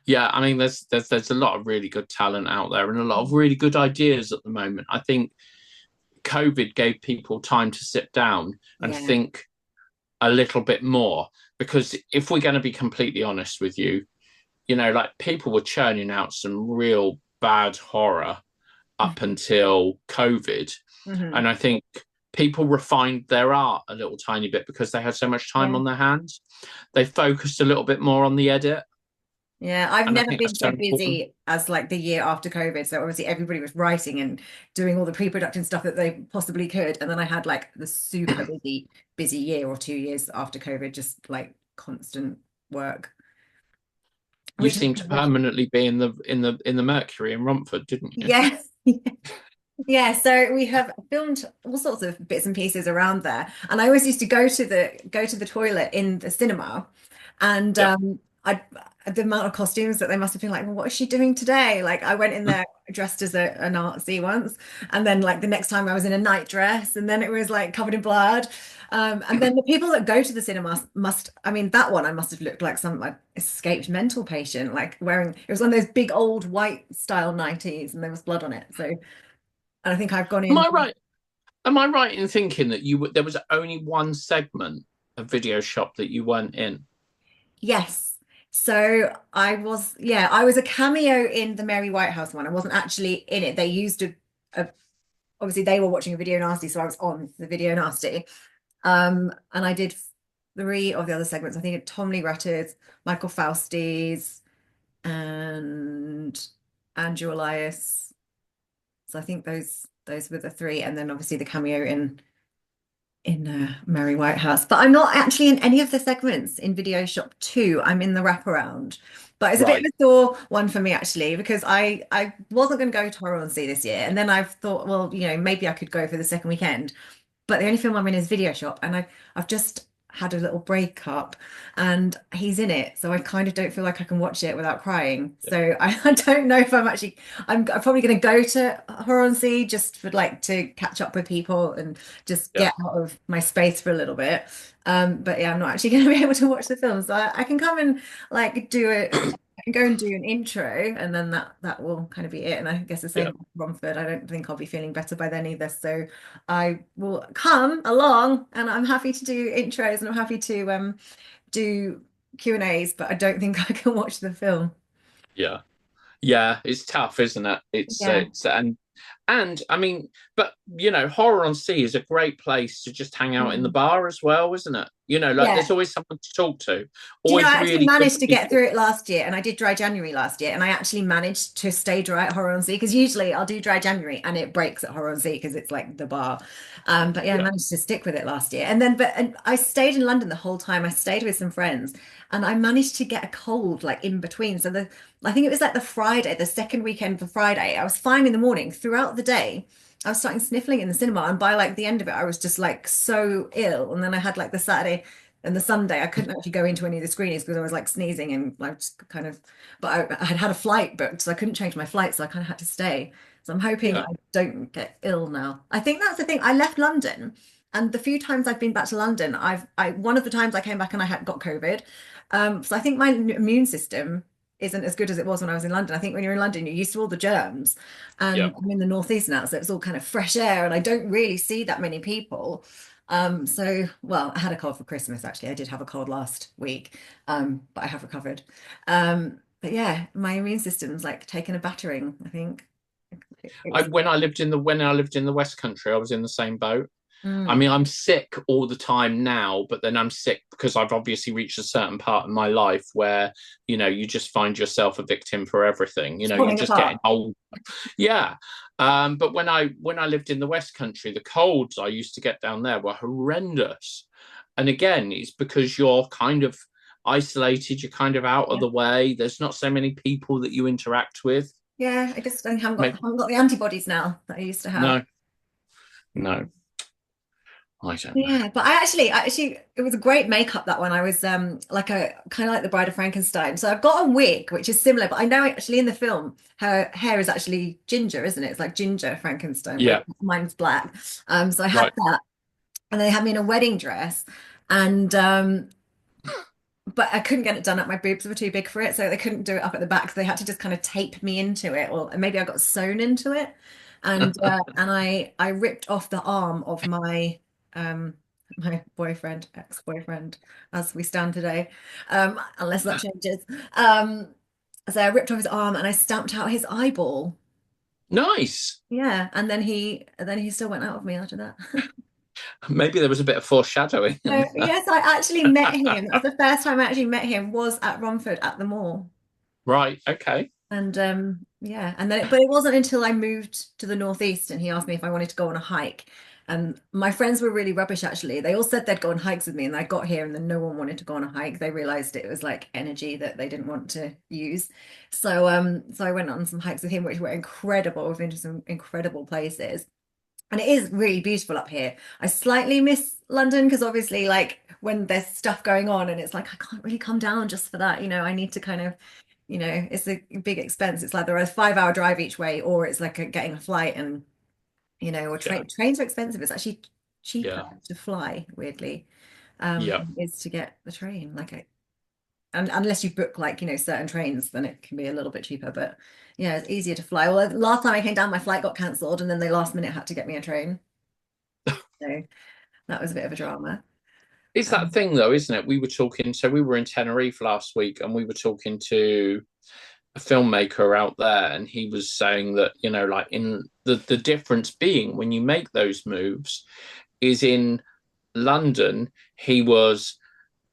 Speaker 2: Yeah, I mean, there's a lot of really good talent out there and a lot of really good ideas at the moment. I think COVID gave people time to sit down and
Speaker 1: Yeah.
Speaker 2: think a little bit more. because if we're going to be completely honest with you, like people were churning out some real bad horror up until COVID.
Speaker 1: Hmm.
Speaker 2: And I think people refined their art a little tiny bit because they had so much time
Speaker 1: Yeah.
Speaker 2: on their hands. They focused a little bit more on the edit.
Speaker 1: Yeah, I've
Speaker 2: And I
Speaker 1: never
Speaker 2: think
Speaker 1: been
Speaker 2: that's so
Speaker 1: so
Speaker 2: important.
Speaker 1: busy as like the year after COVID. So obviously everybody was writing and doing all the pre-production stuff that they possibly could. And then I had like the super busy year or 2 years after COVID, just like constant work,
Speaker 2: You
Speaker 1: which is
Speaker 2: seem to permanently be in the Mercury in Romford, didn't you?
Speaker 1: yeah. Yeah, so we have filmed all sorts of bits and pieces around there, and I always used to go to the toilet in the cinema, and
Speaker 2: Yeah.
Speaker 1: I the amount of costumes that they must have been like, well, what is she doing today? Like, I went in there dressed as a Nazi once, and then like the next time I was in a night dress, and then it was like covered in blood. And then the people that go to the cinema must, I mean, that one I must have looked like some like escaped mental patient, like wearing it was one of those big old white style 90s, and there was blood on it. So. And I think I've gone
Speaker 2: Am
Speaker 1: in.
Speaker 2: I right? Am I right in thinking that there was only one segment of video shop that you weren't in?
Speaker 1: Yes. So I was a cameo in the Mary Whitehouse one. I wasn't actually in it. They used obviously they were watching a video nasty, so I was on the video nasty. And I did three of the other segments. I think Tom Lee Ratter's, Michael Fausti's, and Andrew Elias. So I think those were the three, and then obviously the cameo in Mary Whitehouse. But I'm not actually in any of the segments in Video Shop 2. I'm in the wraparound. But it's a bit of
Speaker 2: Right.
Speaker 1: a sore one for me actually, because I wasn't going to go to Horror on Sea this year. And then I've thought, well, maybe I could go for the second weekend. But the only film I'm in is Video Shop, and I've just had a little breakup, and he's in it, so I kind of don't feel like I can watch it without crying.
Speaker 2: Yeah.
Speaker 1: So I don't know if I'm probably going to go to Horror on Sea just for like to catch up with people and just
Speaker 2: Yeah.
Speaker 1: get out of my space for a little bit. But yeah, I'm not actually going to be able to watch the film, so I can come and like do it. I can go and do an intro, and then that will kind of be it. And I guess the
Speaker 2: Yeah.
Speaker 1: same with Romford. I don't think I'll be feeling better by then either. So I will come along, and I'm happy to do intros and I'm happy to do Q&As, but I don't think I can watch the film.
Speaker 2: Yeah. Yeah, it's tough, isn't it?
Speaker 1: Yeah.
Speaker 2: And I mean, but Horror on Sea is a great place to just hang out in the
Speaker 1: Mm.
Speaker 2: bar as well, isn't it? Like
Speaker 1: Yeah.
Speaker 2: there's always someone to talk to,
Speaker 1: Do you know, I
Speaker 2: always
Speaker 1: actually
Speaker 2: really good
Speaker 1: managed to get
Speaker 2: people.
Speaker 1: through it last year, and I did dry January last year, and I actually managed to stay dry at Horror on Sea because usually I'll do dry January and it breaks at Horror on Sea because it's like the bar. But yeah, I
Speaker 2: Yeah,
Speaker 1: managed to stick with it last year. And I stayed in London the whole time. I stayed with some friends, and I managed to get a cold like in between. So I think it was like the Friday, the second weekend for Friday. I was fine in the morning. Throughout the day, I was starting sniffling in the cinema, and by like the end of it, I was just like so ill. And then I had like the Saturday and the Sunday, I couldn't actually go into any of the screenings because I was like sneezing and I just kind of, but I had had a flight booked, so I couldn't change my flight, so I kind of had to stay. So I'm hoping
Speaker 2: yeah,
Speaker 1: I don't get ill now. I think that's the thing. I left London, and the few times I've been back to London, one of the times I came back and I had got COVID. So I think my immune system isn't as good as it was when I was in London. I think when you're in London, you're used to all the germs,
Speaker 2: yeah,
Speaker 1: and I'm in the northeast now, so it's all kind of fresh air, and I don't really see that many people. Well, I had a cold for Christmas actually. I did have a cold last week, but I have recovered. But yeah, my immune system's like taken a battering, I think. It
Speaker 2: I
Speaker 1: was,
Speaker 2: when I lived in the West Country, I was in the same boat. I
Speaker 1: mm,
Speaker 2: mean, I'm sick all the time now, but then I'm sick because I've obviously reached a certain part in my life where, you just find yourself a victim for everything.
Speaker 1: it's
Speaker 2: You're
Speaker 1: falling
Speaker 2: just getting
Speaker 1: apart.
Speaker 2: old. Yeah. But when I lived in the West Country, the colds I used to get down there were horrendous. And again, it's because you're kind of isolated, you're kind of out of
Speaker 1: Yeah.
Speaker 2: the way. There's not so many people that you interact with.
Speaker 1: Yeah, I just don't,
Speaker 2: Maybe,
Speaker 1: haven't got the antibodies now that I used to have.
Speaker 2: no, no, I don't know.
Speaker 1: Yeah, but I actually it was a great makeup that one. I was like a kind of like the Bride of Frankenstein. So I've got a wig which is similar, but I know actually in the film her hair is actually ginger, isn't it? It's like ginger Frankenstein, where
Speaker 2: Yeah,
Speaker 1: mine's black. So I had
Speaker 2: right.
Speaker 1: that, and they had me in a wedding dress, and but I couldn't get it done up. My boobs were too big for it, so they couldn't do it up at the back. So they had to just kind of tape me into it, or maybe I got sewn into it. And I ripped off the arm of my um my boyfriend, ex-boyfriend, as we stand today, unless that changes. So I ripped off his arm and I stamped out his eyeball.
Speaker 2: Nice.
Speaker 1: Yeah, and then he still went out of me after that.
Speaker 2: Maybe there was a bit of foreshadowing.
Speaker 1: So yes, I actually met him. That was the first time I actually met him was at Romford at the mall.
Speaker 2: Right. Okay.
Speaker 1: And yeah, and then but it wasn't until I moved to the northeast and he asked me if I wanted to go on a hike. And my friends were really rubbish actually. They all said they'd go on hikes with me and I got here and then no one wanted to go on a hike. They realized it was like energy that they didn't want to use. So I went on some hikes with him which were incredible. We've been to some incredible places. And it is really beautiful up here. I slightly miss London because obviously, like when there's stuff going on, and it's like I can't really come down just for that. I need to kind of, it's a big expense. It's like there are a 5 hour drive each way, or it's like getting a flight, and or
Speaker 2: Yeah.
Speaker 1: trains are expensive. It's actually cheaper
Speaker 2: Yeah.
Speaker 1: to fly, weirdly,
Speaker 2: Yeah.
Speaker 1: than it is to get the train. And unless you book like certain trains, then it can be a little bit cheaper. But yeah, it's easier to fly. Well, last time I came down, my flight got cancelled, and then they last minute had to get me a train. So that was a bit of a drama.
Speaker 2: It's that
Speaker 1: Um,
Speaker 2: thing though, isn't it? We were talking, so we were in Tenerife last week and we were talking to a filmmaker out there and he was saying that, like in the difference being when you make those moves is in London, he was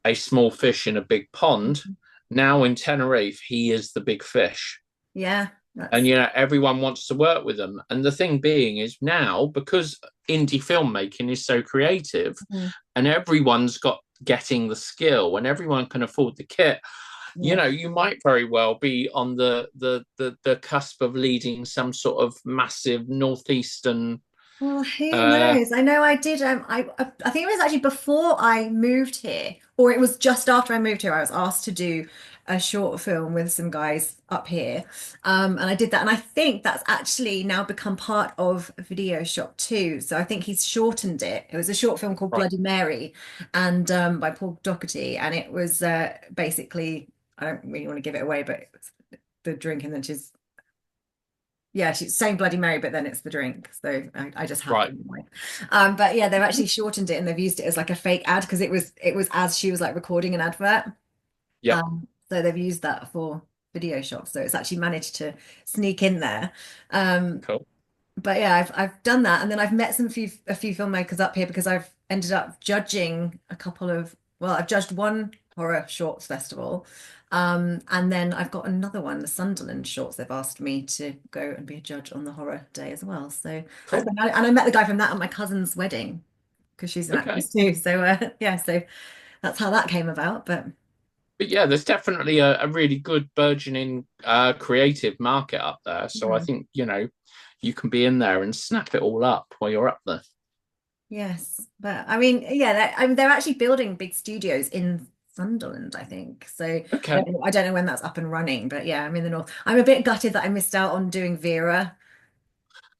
Speaker 2: a small fish in a big pond. Now in Tenerife, he is the big fish.
Speaker 1: yeah,
Speaker 2: And
Speaker 1: that's
Speaker 2: everyone wants to work with them. And the thing being is now because indie filmmaking is so creative
Speaker 1: mhm.
Speaker 2: and everyone's got getting the skill and everyone can afford the kit,
Speaker 1: Yeah.
Speaker 2: you might very well be on the cusp of leading some sort of massive northeastern
Speaker 1: Well, who
Speaker 2: uh
Speaker 1: knows? I know I did. I think it was actually before I moved here, or it was just after I moved here. I was asked to do a short film with some guys up here, and I did that. And I think that's actually now become part of Video Shop too. So I think he's shortened it. It was a short film called
Speaker 2: right,
Speaker 1: Bloody Mary, and by Paul Doherty, and it was basically I don't really want to give it away, but it's the drink, and then she's saying Bloody Mary, but then it's the drink. So I just have to
Speaker 2: right.
Speaker 1: anyway. But yeah, they've actually shortened it and they've used it as like a fake ad because it was as she was like recording an advert.
Speaker 2: Yep.
Speaker 1: So they've used that for video shots. So it's actually managed to sneak in there. Um,
Speaker 2: Cool.
Speaker 1: but yeah, I've done that, and then I've met a few filmmakers up here because I've ended up judging a couple of I've judged one horror shorts festival, and then I've got another one, the Sunderland shorts. They've asked me to go and be a judge on the horror day as well. So that's
Speaker 2: Cool.
Speaker 1: been, and I met the guy from that at my cousin's wedding because she's an
Speaker 2: Okay.
Speaker 1: actress too. So yeah, so that's how that came about. But
Speaker 2: But yeah, there's definitely a really good burgeoning creative market up there. So I
Speaker 1: yeah.
Speaker 2: think, you can be in there and snap it all up while you're up there.
Speaker 1: Yes, but I mean, yeah, they're actually building big studios in Sunderland, I think. So
Speaker 2: Okay.
Speaker 1: I don't know when that's up and running, but yeah, I'm in the north. I'm a bit gutted that I missed out on doing Vera.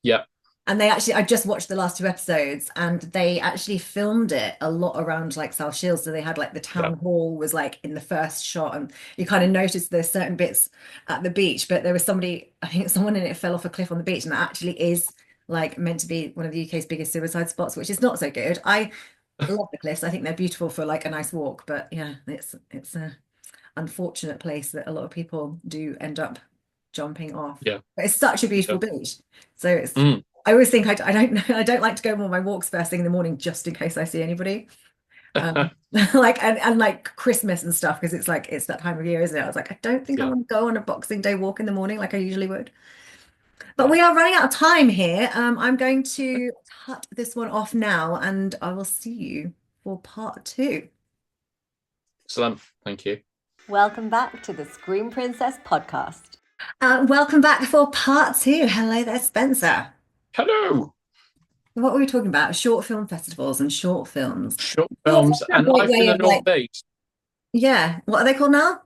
Speaker 2: Yeah.
Speaker 1: And I just watched the last two episodes and they actually filmed it a lot around like South Shields. So they had like the
Speaker 2: Yeah.
Speaker 1: town hall was like in the first shot and you kind of noticed there's certain bits at the beach, but there was I think someone in it fell off a cliff on the beach and that actually is like meant to be one of the UK's biggest suicide spots, which is not so good. I love the cliffs. I think they're beautiful for like a nice walk, but yeah, it's a unfortunate place that a lot of people do end up jumping off.
Speaker 2: Yeah.
Speaker 1: But it's such a beautiful
Speaker 2: Yeah.
Speaker 1: beach. So
Speaker 2: Mm.
Speaker 1: I always think I don't know, I don't like to go on my walks first thing in the morning just in case I see anybody. Um, like and like Christmas and stuff because it's like it's that time of year, isn't it? I was like, I don't think I
Speaker 2: Yeah.
Speaker 1: want to go on a Boxing Day walk in the morning like I usually would. But
Speaker 2: Yeah.
Speaker 1: we are running out of time here. I'm going to cut this one off now and I will see you for part two.
Speaker 2: Excellent. Thank you.
Speaker 1: Welcome back to the Scream Princess podcast. Welcome back for part two. Hello there, Spencer.
Speaker 2: Hello.
Speaker 1: What were we talking about? Short film festivals and short films.
Speaker 2: Short
Speaker 1: Short
Speaker 2: films
Speaker 1: films are a
Speaker 2: and
Speaker 1: great
Speaker 2: life in
Speaker 1: way
Speaker 2: the
Speaker 1: of like,
Speaker 2: Northeast.
Speaker 1: yeah, what are they called now?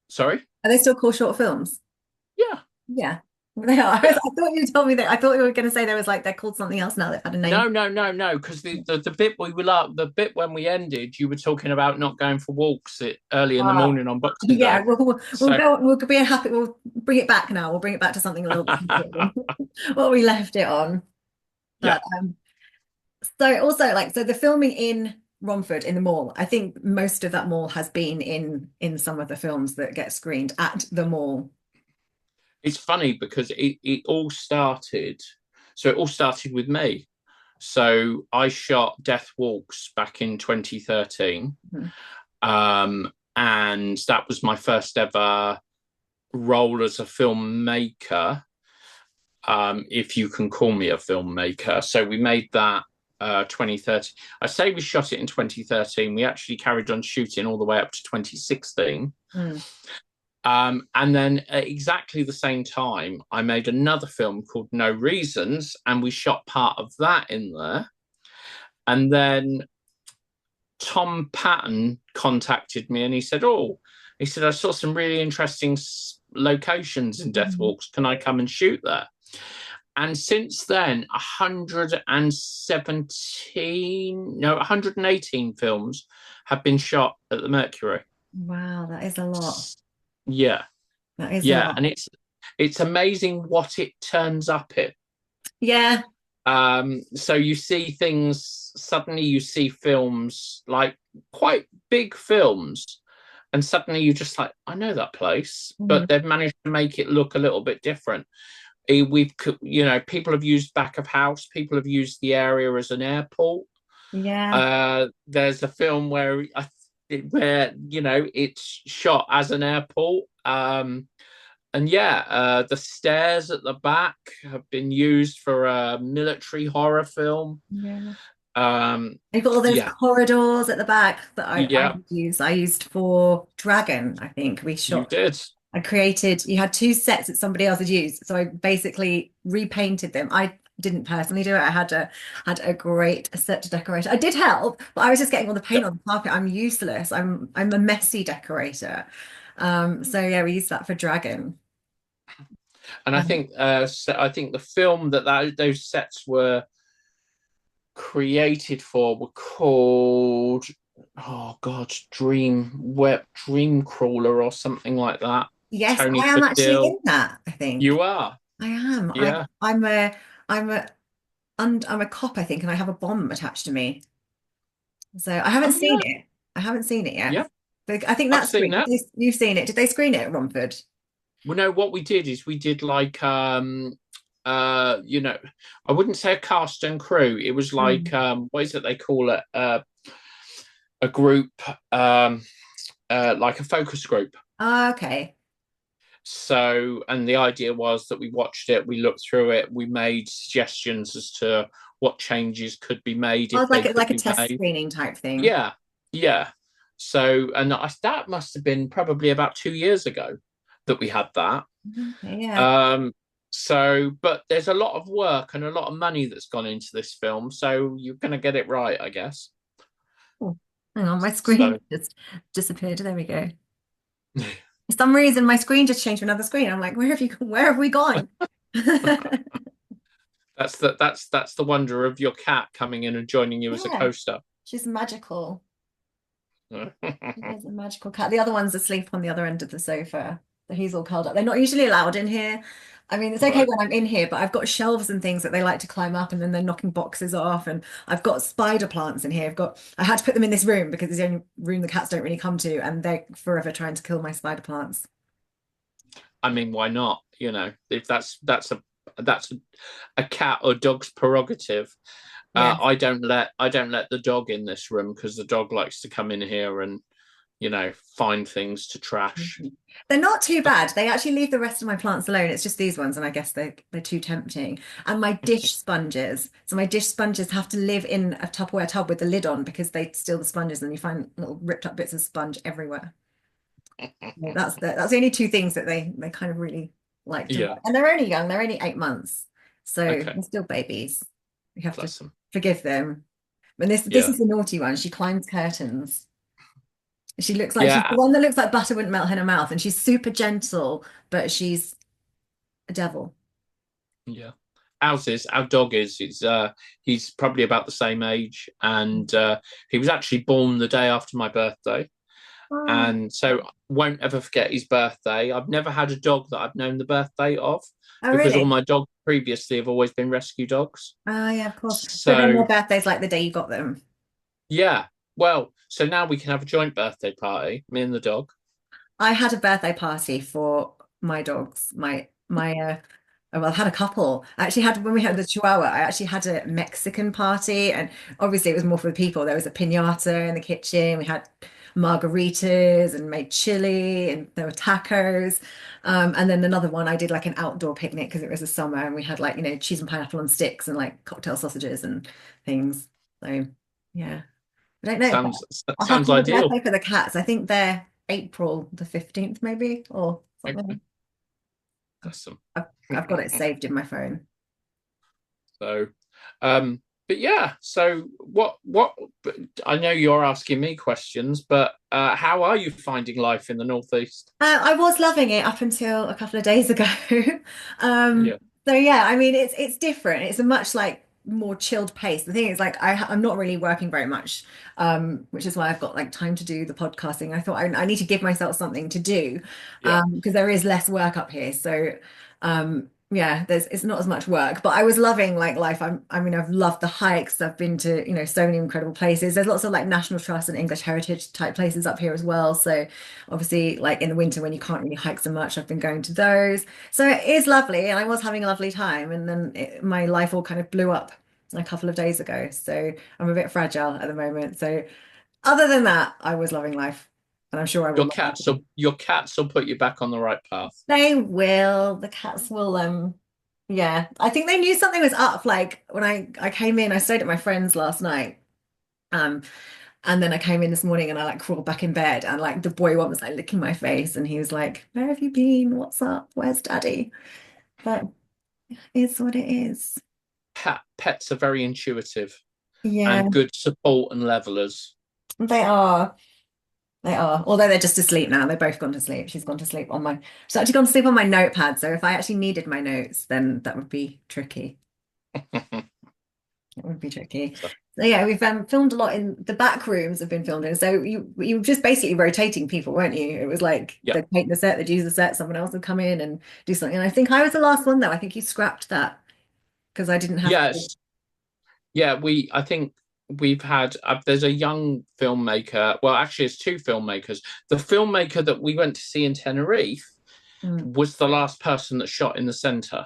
Speaker 2: Sorry?
Speaker 1: Are they still called short films?
Speaker 2: Yeah.
Speaker 1: Yeah, they are. I thought you told me that. I thought you were going to say there was like they're called something else now. They've had a name.
Speaker 2: No, no, no, no. Because the bit we were the bit when we ended, you were talking about not going for walks early in the
Speaker 1: Ah,
Speaker 2: morning on Boxing
Speaker 1: yeah,
Speaker 2: Day.
Speaker 1: we'll
Speaker 2: So
Speaker 1: go. We'll be happy. We'll bring it back now. We'll bring it back to something a little bit simpler than what we left it on.
Speaker 2: yeah,
Speaker 1: But So also like so the filming in Romford in the mall, I think most of that mall has been in some of the films that get screened at the mall.
Speaker 2: It's funny because it all started. So it all started with me. So I shot Death Walks back in 2013.
Speaker 1: Mhm.
Speaker 2: And that was my first ever role as a filmmaker, if you can call me a filmmaker. So we made that 2013. I say we shot it in 2013. We actually carried on shooting all the way up to 2016.
Speaker 1: Mm.
Speaker 2: And then at exactly the same time, I made another film called No Reasons, and we shot part of that in there. And then Tom Patton contacted me and he said, "Oh, he said, I saw some really interesting locations in Death
Speaker 1: Mhm.
Speaker 2: Walks. Can I come and shoot there?" And since then, 117, no, 118 films have been shot at the Mercury.
Speaker 1: Wow, that is a lot.
Speaker 2: Yeah,
Speaker 1: That is a
Speaker 2: yeah,
Speaker 1: lot.
Speaker 2: and it's amazing what it turns up in.
Speaker 1: Yeah,
Speaker 2: So you see things, suddenly you see films like quite big films, and suddenly you're just like, I know that place,
Speaker 1: Mhm.
Speaker 2: but they've managed to make it look a little bit different. We've, people have used back of house, people have used the area as an airport.
Speaker 1: Yeah,
Speaker 2: There's a film where it's shot as an airport. And yeah, the stairs at the back have been used for a military horror film.
Speaker 1: yeah.
Speaker 2: Um,
Speaker 1: You've got all those
Speaker 2: yeah,
Speaker 1: corridors at the back that I
Speaker 2: yeah,
Speaker 1: would use. I used for Dragon, I think we
Speaker 2: you
Speaker 1: shot.
Speaker 2: did.
Speaker 1: I created, you had two sets that somebody else had used. So I basically repainted them. I didn't personally do it. I had a great set decorator. I did help, but I was just getting all the
Speaker 2: Yeah.
Speaker 1: paint on the carpet. I'm useless. I'm a messy decorator. So yeah, we used that for Dragon.
Speaker 2: And
Speaker 1: Um,
Speaker 2: I think the film those sets were created for were called, oh god, Dream Crawler or something like that.
Speaker 1: yes,
Speaker 2: Tony
Speaker 1: I am actually
Speaker 2: Fadil.
Speaker 1: in that, I think.
Speaker 2: You are.
Speaker 1: I am.
Speaker 2: Yeah.
Speaker 1: I'm a I'm a cop, I think, and I have a bomb attached to me. So I haven't
Speaker 2: Oh
Speaker 1: seen
Speaker 2: yeah.
Speaker 1: it. I haven't seen it yet.
Speaker 2: Yeah.
Speaker 1: But I think
Speaker 2: I've
Speaker 1: that's
Speaker 2: seen
Speaker 1: great.
Speaker 2: that.
Speaker 1: You've seen it. Did they screen it at Romford?
Speaker 2: Well, no, what we did is we did like you know, I wouldn't say a cast and crew. It was like
Speaker 1: Mm.
Speaker 2: what is it they call it? A group, um like a focus group.
Speaker 1: Oh, okay.
Speaker 2: So, and the idea was that we watched it, we looked through it, we made suggestions as to what changes could be made
Speaker 1: Oh,
Speaker 2: if
Speaker 1: it's
Speaker 2: they could
Speaker 1: like a
Speaker 2: be
Speaker 1: test
Speaker 2: made.
Speaker 1: screening type thing.
Speaker 2: Yeah, yeah. So, and that must have been probably about 2 years ago that we had that.
Speaker 1: Okay, yeah.
Speaker 2: Um, so, but there's a lot of work and a lot of money that's gone into this film, so you're going to get it right, I guess.
Speaker 1: Oh, hang on, my screen
Speaker 2: So,
Speaker 1: just disappeared. There we go. For some reason, my screen just changed to another screen. I'm like, where have we gone?
Speaker 2: that's the wonder of your cat coming in and joining you as a
Speaker 1: Yeah,
Speaker 2: coaster.
Speaker 1: she's magical. She is a magical cat. The other one's asleep on the other end of the sofa. So he's all curled up. They're not usually allowed in here. I mean, it's okay
Speaker 2: Right.
Speaker 1: when I'm in here, but I've got shelves and things that they like to climb up and then they're knocking boxes off. And I've got spider plants in here. I had to put them in this room because it's the only room the cats don't really come to, and they're forever trying to kill my spider plants.
Speaker 2: I mean, why not? If that's a cat or dog's prerogative.
Speaker 1: Yes.
Speaker 2: I don't let the dog in this room because the dog likes to come in here and find things to trash.
Speaker 1: Mhm. They're not too bad. They actually leave the rest of my plants alone. It's just these ones, and I guess they're too tempting. And my dish sponges. So my dish sponges have to live in a Tupperware tub with the lid on because they steal the sponges, and you find little ripped up bits of sponge everywhere. Well, that's the only two things that they kind of really like to.
Speaker 2: Yeah.
Speaker 1: And they're only young. They're only 8 months, so
Speaker 2: Okay.
Speaker 1: they're still babies. We have to
Speaker 2: Bless them.
Speaker 1: forgive them. And this
Speaker 2: Yeah.
Speaker 1: is the naughty one. She climbs curtains. She looks like she's the
Speaker 2: Yeah.
Speaker 1: one that looks like butter wouldn't melt in her mouth, and she's super gentle, but she's a devil.
Speaker 2: Yeah. Our dog is. He's probably about the same age, and he was actually born the day after my birthday.
Speaker 1: Oh,
Speaker 2: And so won't ever forget his birthday. I've never had a dog that I've known the birthday of
Speaker 1: oh,
Speaker 2: because all
Speaker 1: really?
Speaker 2: my dogs previously have always been rescue dogs.
Speaker 1: Oh, yeah, of course. So then
Speaker 2: So
Speaker 1: their birthday's like the day you got them.
Speaker 2: yeah, well, so now we can have a joint birthday party, me and the dog.
Speaker 1: I had a birthday party for my dogs. Well, I had a couple. I actually had when we had the Chihuahua, I actually had a Mexican party, and obviously it was more for the people. There was a piñata in the kitchen. We had margaritas and made chili, and there were tacos. And then another one, I did like an outdoor picnic because it was the summer, and we had like cheese and pineapple on sticks and like cocktail sausages and things. So yeah. I don't know.
Speaker 2: Sounds
Speaker 1: I'll have
Speaker 2: sounds
Speaker 1: to have a
Speaker 2: ideal.
Speaker 1: birthday for the cats. I think they're April the 15th, maybe, or
Speaker 2: Okay,
Speaker 1: something. I've,
Speaker 2: awesome.
Speaker 1: I've got it saved in my phone.
Speaker 2: So, but yeah. So, what? I know you're asking me questions, but how are you finding life in the Northeast?
Speaker 1: I was loving it up until a couple of days ago. Um,
Speaker 2: Yeah,
Speaker 1: so yeah, I mean it's different. It's a much like more chilled pace. The thing is like I'm not really working very much, which is why I've got like time to do the podcasting. I thought I need to give myself something to do,
Speaker 2: yeah.
Speaker 1: because there is less work up here. So yeah, it's not as much work, but I was loving like life. I mean, I've loved the hikes. I've been to, so many incredible places. There's lots of like National Trust and English heritage type places up here as well. So obviously, like in the winter when you can't really hike so much, I've been going to those. So it is lovely, and I was having a lovely time. And then my life all kind of blew up a couple of days ago. So I'm a bit fragile at the moment. So other than that, I was loving life, and I'm sure I will
Speaker 2: Your
Speaker 1: love
Speaker 2: cats
Speaker 1: life.
Speaker 2: will your cats will put you back on the right path.
Speaker 1: They will. The cats will. Yeah. I think they knew something was up. Like when I came in, I stayed at my friend's last night. Um, And then I came in this morning and I like crawled back in bed and like the boy one was like licking my face and he was like, "Where have you been? What's up? Where's daddy?" But it's what it is.
Speaker 2: Pets are very intuitive
Speaker 1: Yeah,
Speaker 2: and good support and levelers.
Speaker 1: they are. They are. Although they're just asleep now. They've both gone to sleep. She's actually gone to sleep on my notepad. So if I actually needed my notes, then that would be tricky. It would be tricky.
Speaker 2: So,
Speaker 1: So yeah, we've filmed a lot in the back rooms have been filmed in. So you were just basically rotating people, weren't you? It was like
Speaker 2: yeah.
Speaker 1: they'd take the set, they'd use the set, someone else would come in and do something. And I think I was the last one though. I think you scrapped that because I didn't have to.
Speaker 2: Yes. Yeah, I think we've had there's a young filmmaker. Well, actually, it's two filmmakers. The filmmaker that we went to see in Tenerife
Speaker 1: Mm,
Speaker 2: was the last person that shot in the center,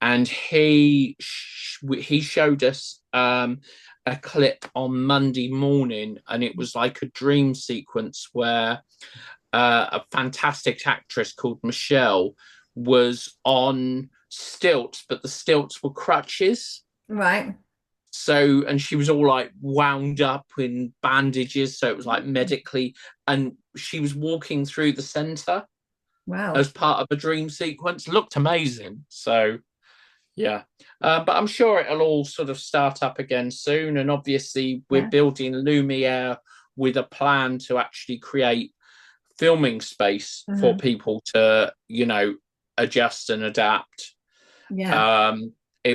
Speaker 2: and he showed us a clip on Monday morning, and it was like a dream sequence where a fantastic actress called Michelle was on stilts, but the stilts were crutches.
Speaker 1: right.
Speaker 2: So, and she was all like wound up in bandages. So it was like medically, and she was walking through the center
Speaker 1: Wow.
Speaker 2: as part of a dream sequence. Looked amazing. So, yeah. But I'm sure it'll all sort of start up again soon. And obviously, we're
Speaker 1: Yeah.
Speaker 2: building Lumiere with a plan to actually create filming space for
Speaker 1: Mhm.
Speaker 2: people to, adjust and adapt.
Speaker 1: Yeah.
Speaker 2: Um,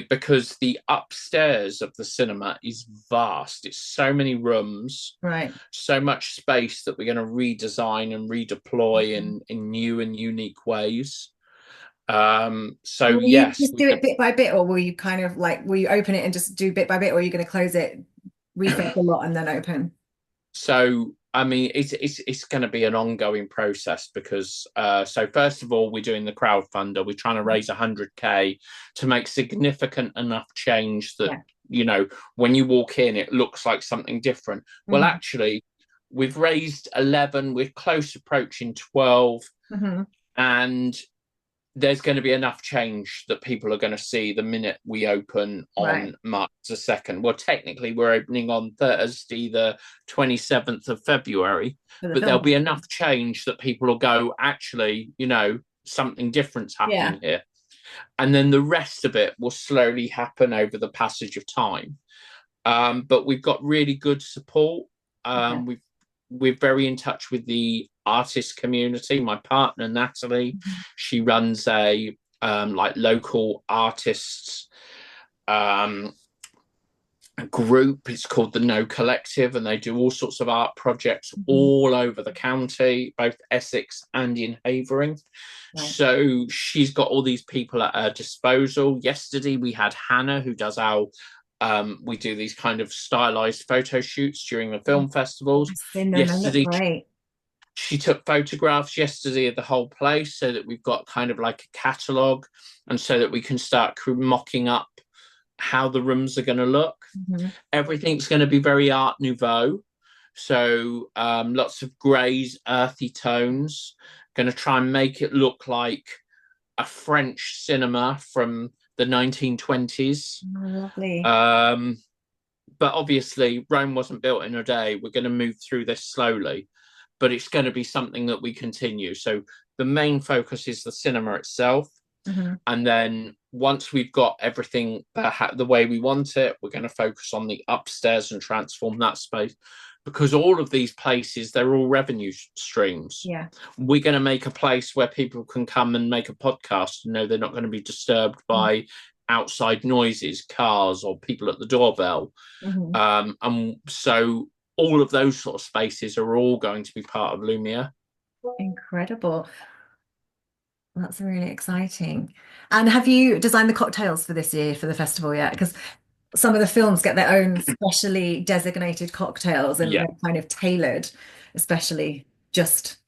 Speaker 2: because the upstairs of the cinema is vast. It's so many rooms,
Speaker 1: Right.
Speaker 2: so much space that we're going to redesign and redeploy
Speaker 1: Mhm.
Speaker 2: in new and unique ways. So
Speaker 1: Will you
Speaker 2: yes,
Speaker 1: just do it bit by bit, or will you kind of like will you open it and just do bit by bit, or are you going to close it, refurb a lot, and then open?
Speaker 2: so I mean, it's going to be an ongoing process because so first of all, we're doing the crowdfunder. We're trying to raise 100K to make significant enough change that
Speaker 1: Yeah.
Speaker 2: when you walk in, it looks like something different. Well,
Speaker 1: Hmm.
Speaker 2: actually, we've raised 11. We're close approaching 12,
Speaker 1: Hmm.
Speaker 2: and there's going to be enough change that people are going to see the minute we open
Speaker 1: Right.
Speaker 2: on March the 2nd. Well, technically, we're opening on Thursday, the 27th of February,
Speaker 1: For the
Speaker 2: but there'll
Speaker 1: film.
Speaker 2: be enough change that people will go, actually, something different's
Speaker 1: Yeah.
Speaker 2: happening here. And then the rest of it will slowly happen over the passage of time. But we've got really good support.
Speaker 1: Okay.
Speaker 2: We're very in touch with the artist community. My partner Natalie,
Speaker 1: Mhm.
Speaker 2: she runs a like local artists um, group. It's called the No Collective, and they do all sorts of art projects
Speaker 1: Mhm.
Speaker 2: all over the county, both Essex and in Havering.
Speaker 1: Right.
Speaker 2: So she's got all these people at her disposal. Yesterday we had Hannah, who does our we do these kind of stylized photo shoots during the film festivals.
Speaker 1: I've seen them. They look
Speaker 2: Yesterday
Speaker 1: great.
Speaker 2: she took photographs yesterday of the whole place so that we've got kind of like a catalogue, and so that we can start mocking up how the rooms are going to look.
Speaker 1: Mhm.
Speaker 2: Everything's going to be very Art Nouveau. So lots of greys, earthy tones. Going to try and make it look like a French cinema from the 1920s.
Speaker 1: Oh, lovely.
Speaker 2: Um, but obviously, Rome wasn't built in a day. We're going to move through this slowly, but it's going to be something that we continue. So the main focus is the cinema itself.
Speaker 1: Hmm.
Speaker 2: And then once we've got everything the way we want it, we're going to focus on the upstairs and transform that space, because all of these places, they're all revenue streams.
Speaker 1: Yeah.
Speaker 2: We're going to make a place where people can come and make a podcast and know they're not going to be disturbed by outside noises, cars, or people at the doorbell.
Speaker 1: Mm-hmm.
Speaker 2: And so all of those sort of spaces are all going to be part of Lumia.
Speaker 1: Incredible. That's really exciting. And have you designed the cocktails for this year for the festival yet? Because some of the films get their own specially designated cocktails and
Speaker 2: Yeah.
Speaker 1: they're kind of tailored, especially just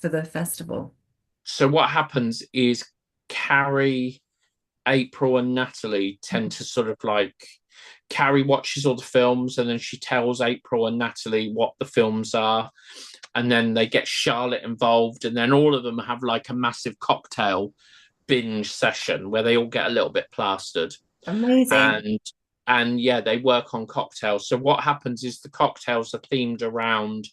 Speaker 1: for the festival.
Speaker 2: So what happens is Carrie, April, and Natalie tend to sort of like Carrie watches all the films and then she tells April and Natalie what the films are. And then they get Charlotte involved, and then all of them have like a massive cocktail binge session where they all get a little bit plastered.
Speaker 1: Amazing.
Speaker 2: And yeah, they work on cocktails. So what happens is the cocktails are themed around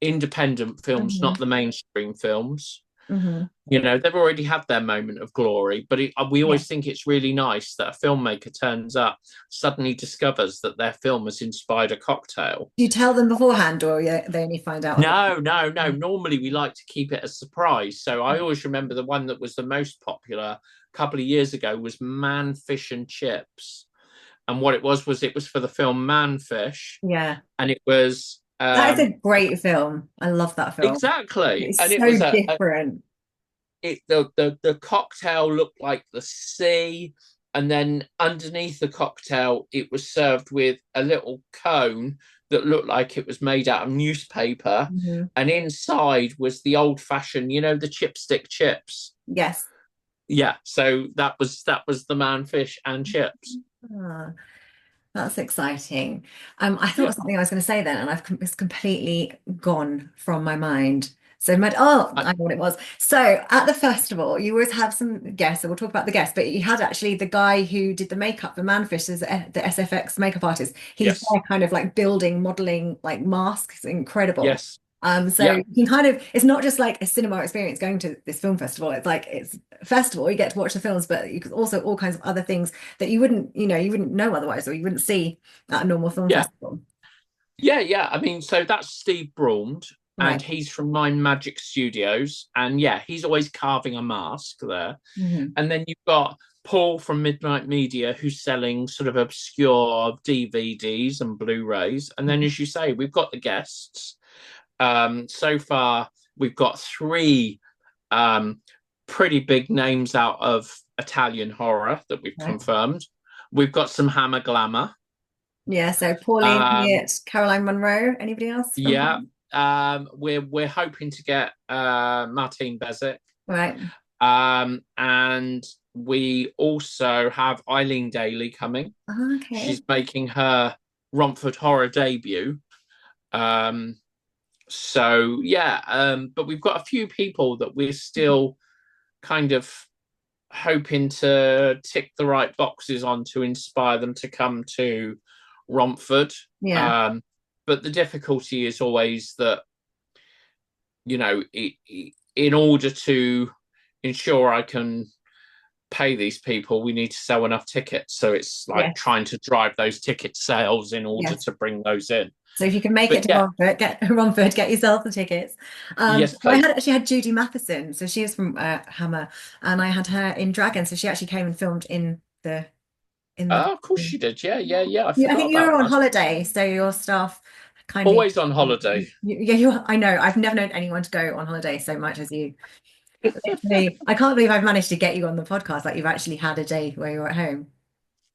Speaker 2: independent films,
Speaker 1: Hmm.
Speaker 2: not the mainstream films.
Speaker 1: Hmm.
Speaker 2: You know, they've already had their moment of glory, but we
Speaker 1: Yeah.
Speaker 2: always think it's really nice that a filmmaker turns up, suddenly discovers that their film has inspired a cocktail.
Speaker 1: Do you tell them beforehand or they only find out on
Speaker 2: No, no, no.
Speaker 1: the...
Speaker 2: Normally we like to keep it a surprise. So I always remember the one that was the most popular a couple of years ago was Man, Fish and Chips. And what it was for the film Man Fish,
Speaker 1: Yeah.
Speaker 2: and it was
Speaker 1: That is a great film. I love that film.
Speaker 2: exactly, and
Speaker 1: It's
Speaker 2: it was
Speaker 1: so different.
Speaker 2: the cocktail looked like the sea, and then underneath the cocktail it was served with a little cone that looked like it was made out of newspaper,
Speaker 1: Mhm.
Speaker 2: and inside was the old fashioned, you know, the chipstick chips.
Speaker 1: Yes.
Speaker 2: Yeah, so that was the Man, Fish and Chips.
Speaker 1: Ah, that's exciting. I thought
Speaker 2: Yeah,
Speaker 1: of something I was going to say then, and it's completely gone from my mind. So I know what it was. So at the festival, you always have some guests, and we'll talk about the guests, but you had actually the guy who did the makeup for Manfish, is the SFX makeup artist. He's
Speaker 2: yes,
Speaker 1: there kind of like building, modeling like masks. It's incredible.
Speaker 2: yes,
Speaker 1: So
Speaker 2: yeah,
Speaker 1: you can kind of, it's not just like a cinema experience going to this film festival. It's like it's a festival. You get to watch the films, but you could also all kinds of other things that you wouldn't know otherwise, or you wouldn't see at a normal film
Speaker 2: yeah.
Speaker 1: festival.
Speaker 2: Yeah. I mean, so that's Steve Braund, and
Speaker 1: Right.
Speaker 2: he's from Mind Magic Studios. And yeah, he's always carving a mask there.
Speaker 1: Hmm.
Speaker 2: And then you've got Paul from Midnight Media, who's selling sort of obscure DVDs and Blu-rays. And then, as you say, we've got the guests. So far, we've got three um, pretty big names out of Italian horror that we've
Speaker 1: Right.
Speaker 2: confirmed. We've got some Hammer Glamour.
Speaker 1: Yeah. So Pauline
Speaker 2: Um,
Speaker 1: Piet, Caroline Munro. Anybody else from
Speaker 2: yeah,
Speaker 1: home?
Speaker 2: we're hoping to get Martine Bezic,
Speaker 1: Right.
Speaker 2: and we also have Eileen Daly coming.
Speaker 1: Okay.
Speaker 2: She's making her Romford Horror debut. Um, so yeah, but we've got a few people that we're still kind of hoping to tick the right boxes on to inspire them to come to Romford.
Speaker 1: Yeah.
Speaker 2: Um, but the difficulty is always that, you know, in order to ensure I can pay these people, we need to sell enough tickets. So it's like
Speaker 1: Yes.
Speaker 2: trying to drive those ticket sales in order
Speaker 1: Yes.
Speaker 2: to bring those in.
Speaker 1: So if you can make
Speaker 2: But
Speaker 1: it to
Speaker 2: yeah,
Speaker 1: Romford, get yourself the tickets.
Speaker 2: yes,
Speaker 1: I
Speaker 2: please.
Speaker 1: had actually had Judy Matheson, so she was from Hammer, and I had her in Dragon. So she actually came and filmed in in the.
Speaker 2: Of course you did. Yeah, yeah, yeah. I
Speaker 1: I
Speaker 2: forgot
Speaker 1: think you
Speaker 2: about
Speaker 1: were on
Speaker 2: that.
Speaker 1: holiday, so your staff kind of.
Speaker 2: Always on holiday.
Speaker 1: Yeah, I know. I've never known anyone to go on holiday so much as you. Literally, I can't believe I've managed to get you on the podcast. Like you've actually had a day where you're at home.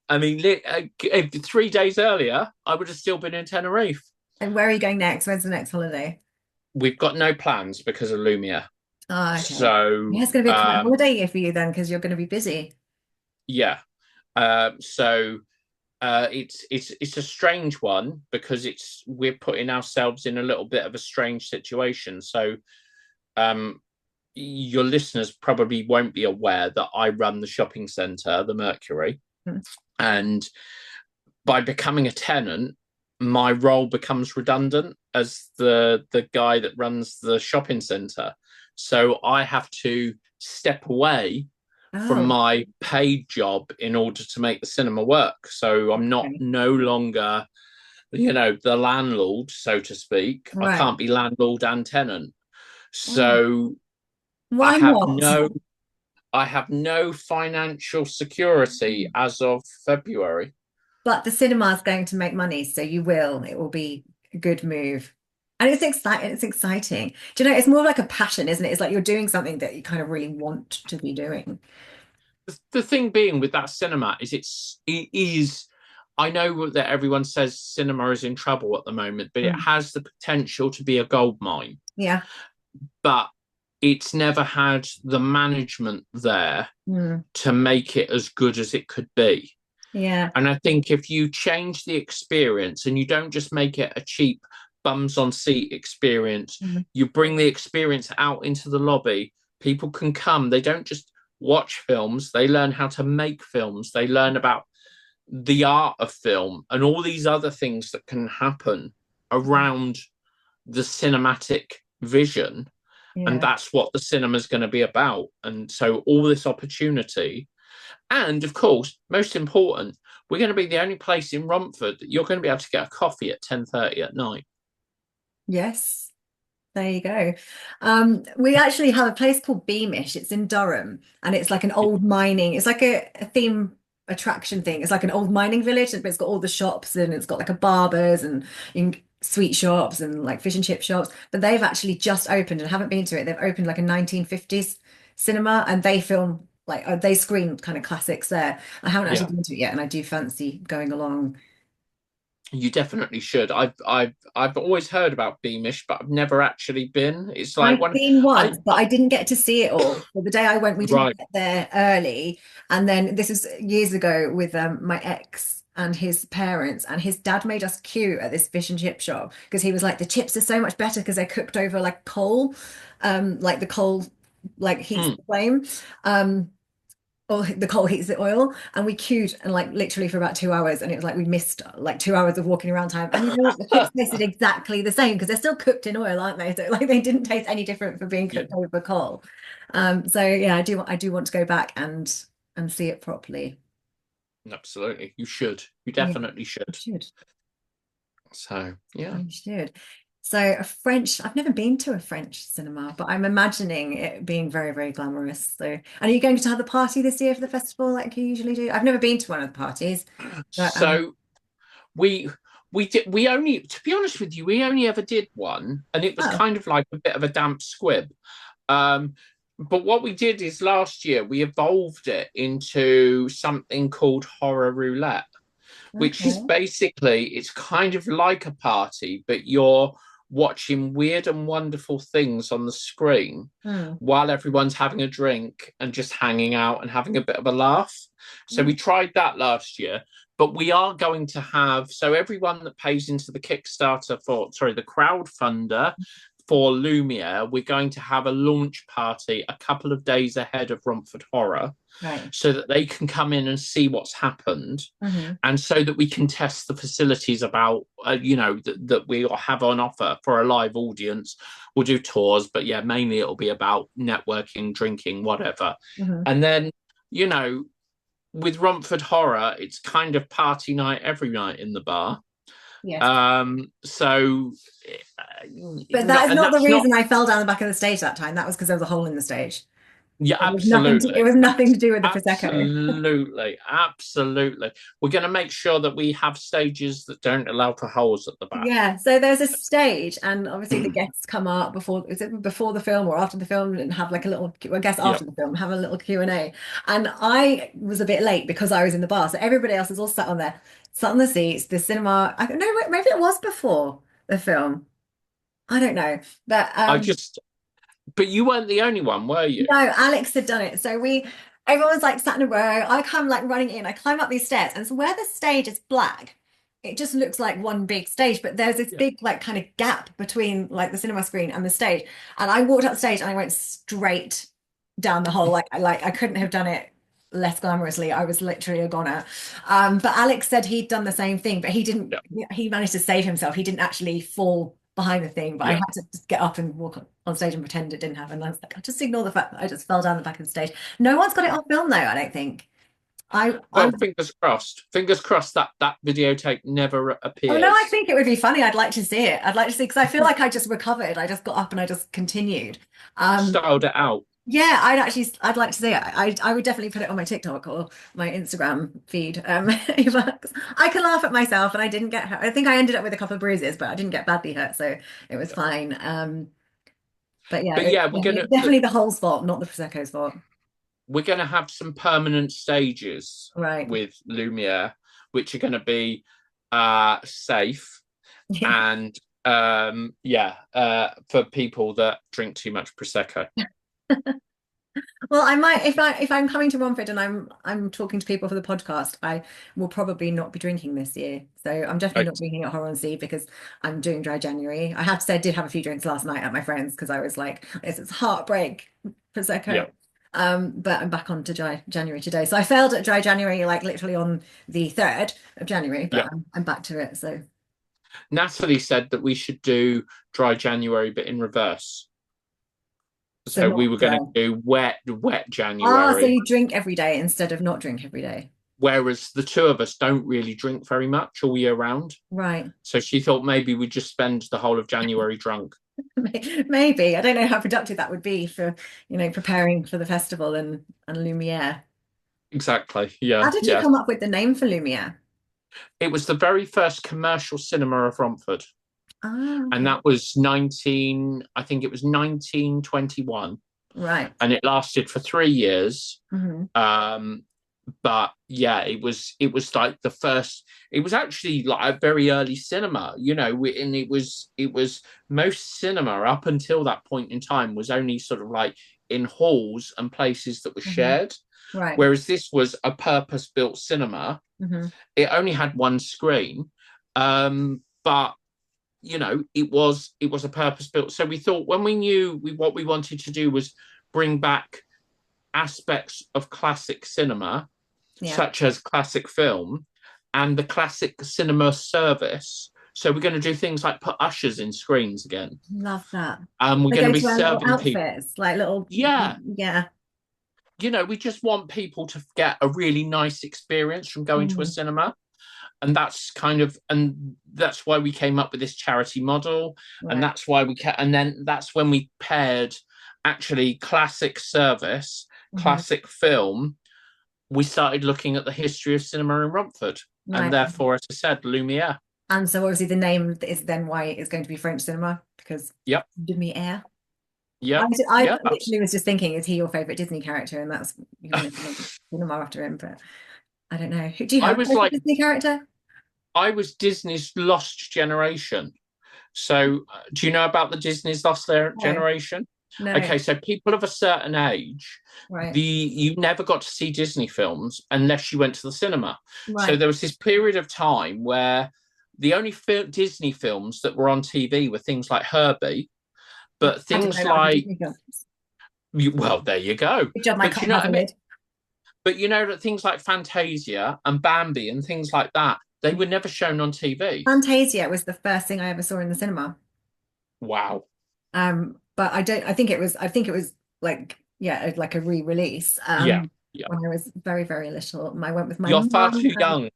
Speaker 2: I mean, 3 days earlier, I would have still been in Tenerife.
Speaker 1: And where are you going next? When's the next holiday?
Speaker 2: We've got no plans because of Lumia.
Speaker 1: Oh, okay.
Speaker 2: So,
Speaker 1: Yeah, it's going to be a quiet holiday year for you then, because you're going to be busy.
Speaker 2: yeah. So it's a strange one because we're putting ourselves in a little bit of a strange situation. So, um, your listeners probably won't be aware that I run the shopping centre, the Mercury,
Speaker 1: Hmm.
Speaker 2: and by becoming a tenant, my role becomes redundant as the guy that runs the shopping centre. So I have to step away from
Speaker 1: Oh,
Speaker 2: my paid job in order to make the cinema work. So I'm not
Speaker 1: okay.
Speaker 2: no longer, the landlord, so to speak. I
Speaker 1: Right.
Speaker 2: can't be landlord and tenant.
Speaker 1: Oh,
Speaker 2: So I
Speaker 1: why
Speaker 2: have
Speaker 1: not?
Speaker 2: no I have no financial security as of February.
Speaker 1: But the cinema is going to make money, so you will. It will be a good move. And it's exciting. It's exciting. Do you know, it's more like a passion, isn't it? It's like you're doing something that you kind of really want to be doing.
Speaker 2: The thing being with that cinema is it is. I know that everyone says cinema is in trouble at the moment, but it
Speaker 1: Mm.
Speaker 2: has the potential to be a gold mine.
Speaker 1: Yeah.
Speaker 2: But it's never had the management there
Speaker 1: Mm.
Speaker 2: to make it as good as it could be.
Speaker 1: Yeah.
Speaker 2: And I think if you change the experience and you don't just make it a cheap bums on seat experience,
Speaker 1: Mm.
Speaker 2: you bring the experience out into the lobby. People can come. They don't just watch films, they learn how to make films, they learn about the art of film and all these other things that can happen around the cinematic vision. And
Speaker 1: Yeah.
Speaker 2: that's what the cinema is going to be about. And so all this opportunity, and of course, most important, we're going to be the only place in Romford that you're going to be able to get a coffee at 10:30 at night.
Speaker 1: Yes. There you go. We actually have a place called Beamish. It's in Durham, and it's like an old mining. It's like a theme attraction thing. It's like an old mining village, but it's got all the shops and it's got like a barbers and sweet shops and like fish and chip shops. But they've actually just opened and haven't been to it. They've opened like a 1950s cinema, and they film like they screen kind of classics there. I haven't
Speaker 2: Yeah,
Speaker 1: actually been to it yet, and I do fancy going along.
Speaker 2: you definitely should. I've always heard about Beamish, but I've never actually been. It's like
Speaker 1: I've
Speaker 2: when
Speaker 1: been
Speaker 2: I
Speaker 1: once, but I didn't get to see it all. So the day I went, we didn't
Speaker 2: right,
Speaker 1: get there early. And then this is years ago with my ex and his parents, and his dad made us queue at this fish and chip shop because he was like, the chips are so much better because they're cooked over like coal, like the coal like heats
Speaker 2: mm,
Speaker 1: the flame. Or the coal heats the oil, and we queued and like literally for about 2 hours, and it was like we missed like 2 hours of walking around time. And you know what? The chips tasted exactly the same because they're still cooked in oil, aren't they? So like they didn't taste any different for being
Speaker 2: yeah,
Speaker 1: cooked over coal. So yeah, I do want to go back and see it properly.
Speaker 2: absolutely. You should. You
Speaker 1: Yeah,
Speaker 2: definitely
Speaker 1: you
Speaker 2: should.
Speaker 1: should.
Speaker 2: So yeah.
Speaker 1: You should. So a French, I've never been to a French cinema, but I'm imagining it being very, very glamorous. So, and are you going to have the party this year for the festival like you usually do? I've never been to one of the parties, but
Speaker 2: So we we only, to be honest with you, we only ever did one, and it was
Speaker 1: oh,
Speaker 2: kind of like a bit of a damp squib. Um, but what we did is last year we evolved it into something called horror roulette, which is
Speaker 1: okay.
Speaker 2: basically, it's kind of like a party, but you're watching weird and wonderful things on the screen
Speaker 1: Hmm.
Speaker 2: while everyone's having a drink and just hanging out and having a bit of a laugh. So we tried that last year, but we are going to have, so everyone that pays into the Kickstarter for, sorry, the crowdfunder for Lumiere, we're going to have a launch party a couple of days ahead of Romford Horror
Speaker 1: Right.
Speaker 2: so that they can come in and see what's happened,
Speaker 1: Hmm.
Speaker 2: and so that we can test the facilities about that we have on offer for a live audience. We'll do tours, but yeah, mainly it'll be about networking, drinking, whatever.
Speaker 1: Hmm.
Speaker 2: And then, you know with Romford Horror, it's kind of party night every night in the bar.
Speaker 1: Yes.
Speaker 2: So
Speaker 1: But that is
Speaker 2: and
Speaker 1: not the
Speaker 2: that's not
Speaker 1: reason I fell down the back of the stage that time. That was because there was a hole in the stage.
Speaker 2: Yeah,
Speaker 1: It
Speaker 2: absolutely.
Speaker 1: was nothing to do with the prosecco.
Speaker 2: Absolutely. Absolutely. We're going to make sure that we have stages that don't allow for holes at the back.
Speaker 1: Yeah, so there's a stage, and obviously the guests come up before, is it before the film or after the film, and have like a little, I guess after
Speaker 2: Yep.
Speaker 1: the film, have a little Q&A. And I was a bit late because I was in the bar, so everybody else is all sat on there, sat on the seats. The cinema, I don't know, maybe it was before the film. I don't know, but
Speaker 2: I just, but you weren't the only one, were you?
Speaker 1: no, Alex had done it. So everyone's like sat in a row. I come like running in. I climb up these stairs, and so where the stage is black, it just looks like one big stage. But there's this
Speaker 2: Yeah.
Speaker 1: big like kind of gap between like the cinema screen and the stage. And I walked up the stage and I went straight down the hole. Like I couldn't have done it less glamorously. I was literally a goner. But Alex said he'd done the same thing, but he didn't.
Speaker 2: Yeah.
Speaker 1: He managed to save himself. He didn't actually fall behind the thing, but I
Speaker 2: Yeah.
Speaker 1: had to just get up and walk on stage and pretend it didn't happen. I was like, I just ignore the fact that I just fell down the back of the stage. No one's got it on film though, I don't think. I'm
Speaker 2: Well, fingers crossed. Fingers crossed that that videotape never
Speaker 1: oh no, I
Speaker 2: appears.
Speaker 1: think it would be funny. I'd like to see it. I'd like to see because I feel like I just recovered. I just got up and I just continued. Um,
Speaker 2: Styled it out.
Speaker 1: yeah, I'd like to see it. I would definitely put it on my TikTok or my Instagram feed. I can laugh at myself and I didn't get hurt. I think I ended up with a couple of bruises, but I didn't get badly hurt, so it was fine. But yeah,
Speaker 2: But yeah, we're
Speaker 1: it's
Speaker 2: gonna
Speaker 1: definitely the whole's fault, not the Prosecco's fault.
Speaker 2: we're gonna have some permanent stages
Speaker 1: Right.
Speaker 2: with Lumiere, which are gonna be safe
Speaker 1: Yeah.
Speaker 2: and yeah, for people that drink too much prosecco.
Speaker 1: Well, I might if I'm coming to Romford and I'm talking to people for the podcast, I will probably not be drinking this year. So I'm definitely
Speaker 2: Right.
Speaker 1: not drinking at Horror on Sea because I'm doing dry January. I have to say I did have a few drinks last night at my friend's because I was like, it's heartbreak
Speaker 2: Yeah.
Speaker 1: Prosecco. But I'm back on to dry January today. So I failed at dry January like literally on the 3rd of January, but
Speaker 2: Yeah.
Speaker 1: I'm back to it. So
Speaker 2: Natalie said that we should do dry January but in reverse.
Speaker 1: so
Speaker 2: So we
Speaker 1: not
Speaker 2: were going
Speaker 1: dry.
Speaker 2: to do wet
Speaker 1: Ah, so
Speaker 2: January,
Speaker 1: you drink every day instead of not drink every day.
Speaker 2: whereas the two of us don't really drink very much all year round.
Speaker 1: Right.
Speaker 2: So she thought maybe we'd just spend the whole of January drunk.
Speaker 1: Maybe. I don't know how productive that would be for, preparing for the festival and Lumiere.
Speaker 2: Exactly.
Speaker 1: How
Speaker 2: Yeah.
Speaker 1: did you
Speaker 2: Yeah.
Speaker 1: come up with the name for Lumiere?
Speaker 2: It was the very first commercial cinema of Romford.
Speaker 1: Ah,
Speaker 2: And
Speaker 1: okay.
Speaker 2: that was 19, I think it was 1921.
Speaker 1: Right.
Speaker 2: And it lasted for 3 years.
Speaker 1: Hmm.
Speaker 2: Um, but yeah, it was like the first. It was actually like a very early cinema, and it was most cinema up until that point in time was only sort of like in halls and places that were
Speaker 1: Hmm.
Speaker 2: shared.
Speaker 1: Right.
Speaker 2: Whereas this was a purpose-built cinema.
Speaker 1: Hmm.
Speaker 2: It only had one screen, but it was a purpose-built. So we thought when we knew what we wanted to do was bring back aspects of classic cinema
Speaker 1: Yeah.
Speaker 2: such as classic film and the classic cinema service. So we're going to do things like put ushers in screens again.
Speaker 1: Love that.
Speaker 2: We're
Speaker 1: They
Speaker 2: going to
Speaker 1: go
Speaker 2: be
Speaker 1: to wear little
Speaker 2: serving people.
Speaker 1: outfits, like little,
Speaker 2: Yeah,
Speaker 1: yeah.
Speaker 2: we just want people to get a really nice experience from going to a
Speaker 1: Mm.
Speaker 2: cinema. And that's why we came up with this charity model. And
Speaker 1: Right.
Speaker 2: that's why and then that's when we paired actually classic service,
Speaker 1: Hmm.
Speaker 2: classic film. We started looking at the history of cinema in Romford, and
Speaker 1: Right.
Speaker 2: therefore, as I said, Lumiere.
Speaker 1: And so obviously the name is then why it's going to be French cinema because
Speaker 2: Yep,
Speaker 1: Lumiere. I,
Speaker 2: yep,
Speaker 1: I
Speaker 2: yep.
Speaker 1: literally was just thinking, is he your favorite Disney character? And that's you're going to name cinema after him, but I don't know. Do you
Speaker 2: I
Speaker 1: have a
Speaker 2: was
Speaker 1: favorite
Speaker 2: like,
Speaker 1: Disney character?
Speaker 2: I was Disney's Lost Generation. So, do you know about the Disney's Lost
Speaker 1: No,
Speaker 2: Generation?
Speaker 1: no.
Speaker 2: Okay, so people of a certain age,
Speaker 1: Right,
Speaker 2: you never got to see Disney films unless you went to the cinema. So
Speaker 1: right.
Speaker 2: there was this period of time where the only Disney films that were on TV were things like Herbie, but
Speaker 1: I didn't
Speaker 2: things
Speaker 1: know that was a
Speaker 2: like
Speaker 1: Disney film.
Speaker 2: well, there you go.
Speaker 1: Good job, my
Speaker 2: But
Speaker 1: cut
Speaker 2: you know what I mean.
Speaker 1: Hazard.
Speaker 2: But that things like Fantasia and Bambi and things like that, they were never shown on TV.
Speaker 1: Fantasia was the first thing I ever saw in the cinema.
Speaker 2: Wow.
Speaker 1: But I think it was like, yeah, like a re-release.
Speaker 2: Yeah. Yeah.
Speaker 1: When I was very, very little. I went with my
Speaker 2: You're far
Speaker 1: mum
Speaker 2: too young.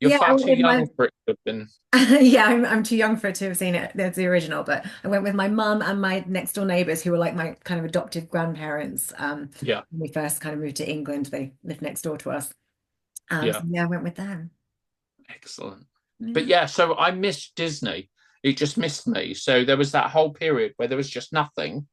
Speaker 2: You're
Speaker 1: Yeah, I
Speaker 2: far
Speaker 1: went
Speaker 2: too
Speaker 1: with
Speaker 2: young
Speaker 1: my
Speaker 2: for it to have been.
Speaker 1: yeah, I'm too young for it to have seen it. That's the original, but I went with my mum and my next door neighbors who were like my kind of adoptive grandparents.
Speaker 2: Yeah,
Speaker 1: When we first kind of moved to England, they lived next door to us. So
Speaker 2: yeah,
Speaker 1: yeah, I went with them.
Speaker 2: excellent. But
Speaker 1: Yeah.
Speaker 2: yeah, so I missed Disney. It just missed me. So there was that whole period where there was just nothing.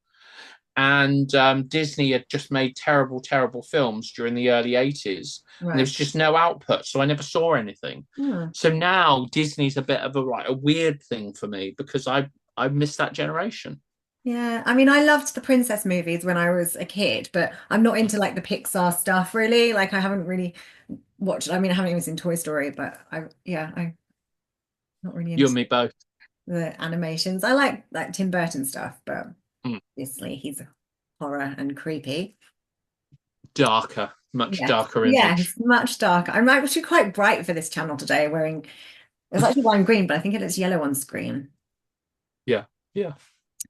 Speaker 2: And Disney had just made terrible, terrible films during the early 80s, and there
Speaker 1: Right.
Speaker 2: was just no output, so I never saw anything.
Speaker 1: Hmm.
Speaker 2: So now Disney's a bit of a weird thing for me because I missed that generation.
Speaker 1: Yeah, I mean, I loved the princess movies when I was a kid, but I'm not into like the Pixar stuff really. Like, I haven't really watched. I mean, I haven't even seen Toy Story, but I'm not really
Speaker 2: You and
Speaker 1: into
Speaker 2: me both.
Speaker 1: the animations. I like Tim Burton stuff, but
Speaker 2: Mm.
Speaker 1: obviously he's horror and creepy.
Speaker 2: Darker, much
Speaker 1: Yes,
Speaker 2: darker
Speaker 1: yeah, it's
Speaker 2: image.
Speaker 1: much darker. I'm actually quite bright for this channel today, wearing it's actually lime green, but I think it is yellow on screen.
Speaker 2: Yeah, yeah,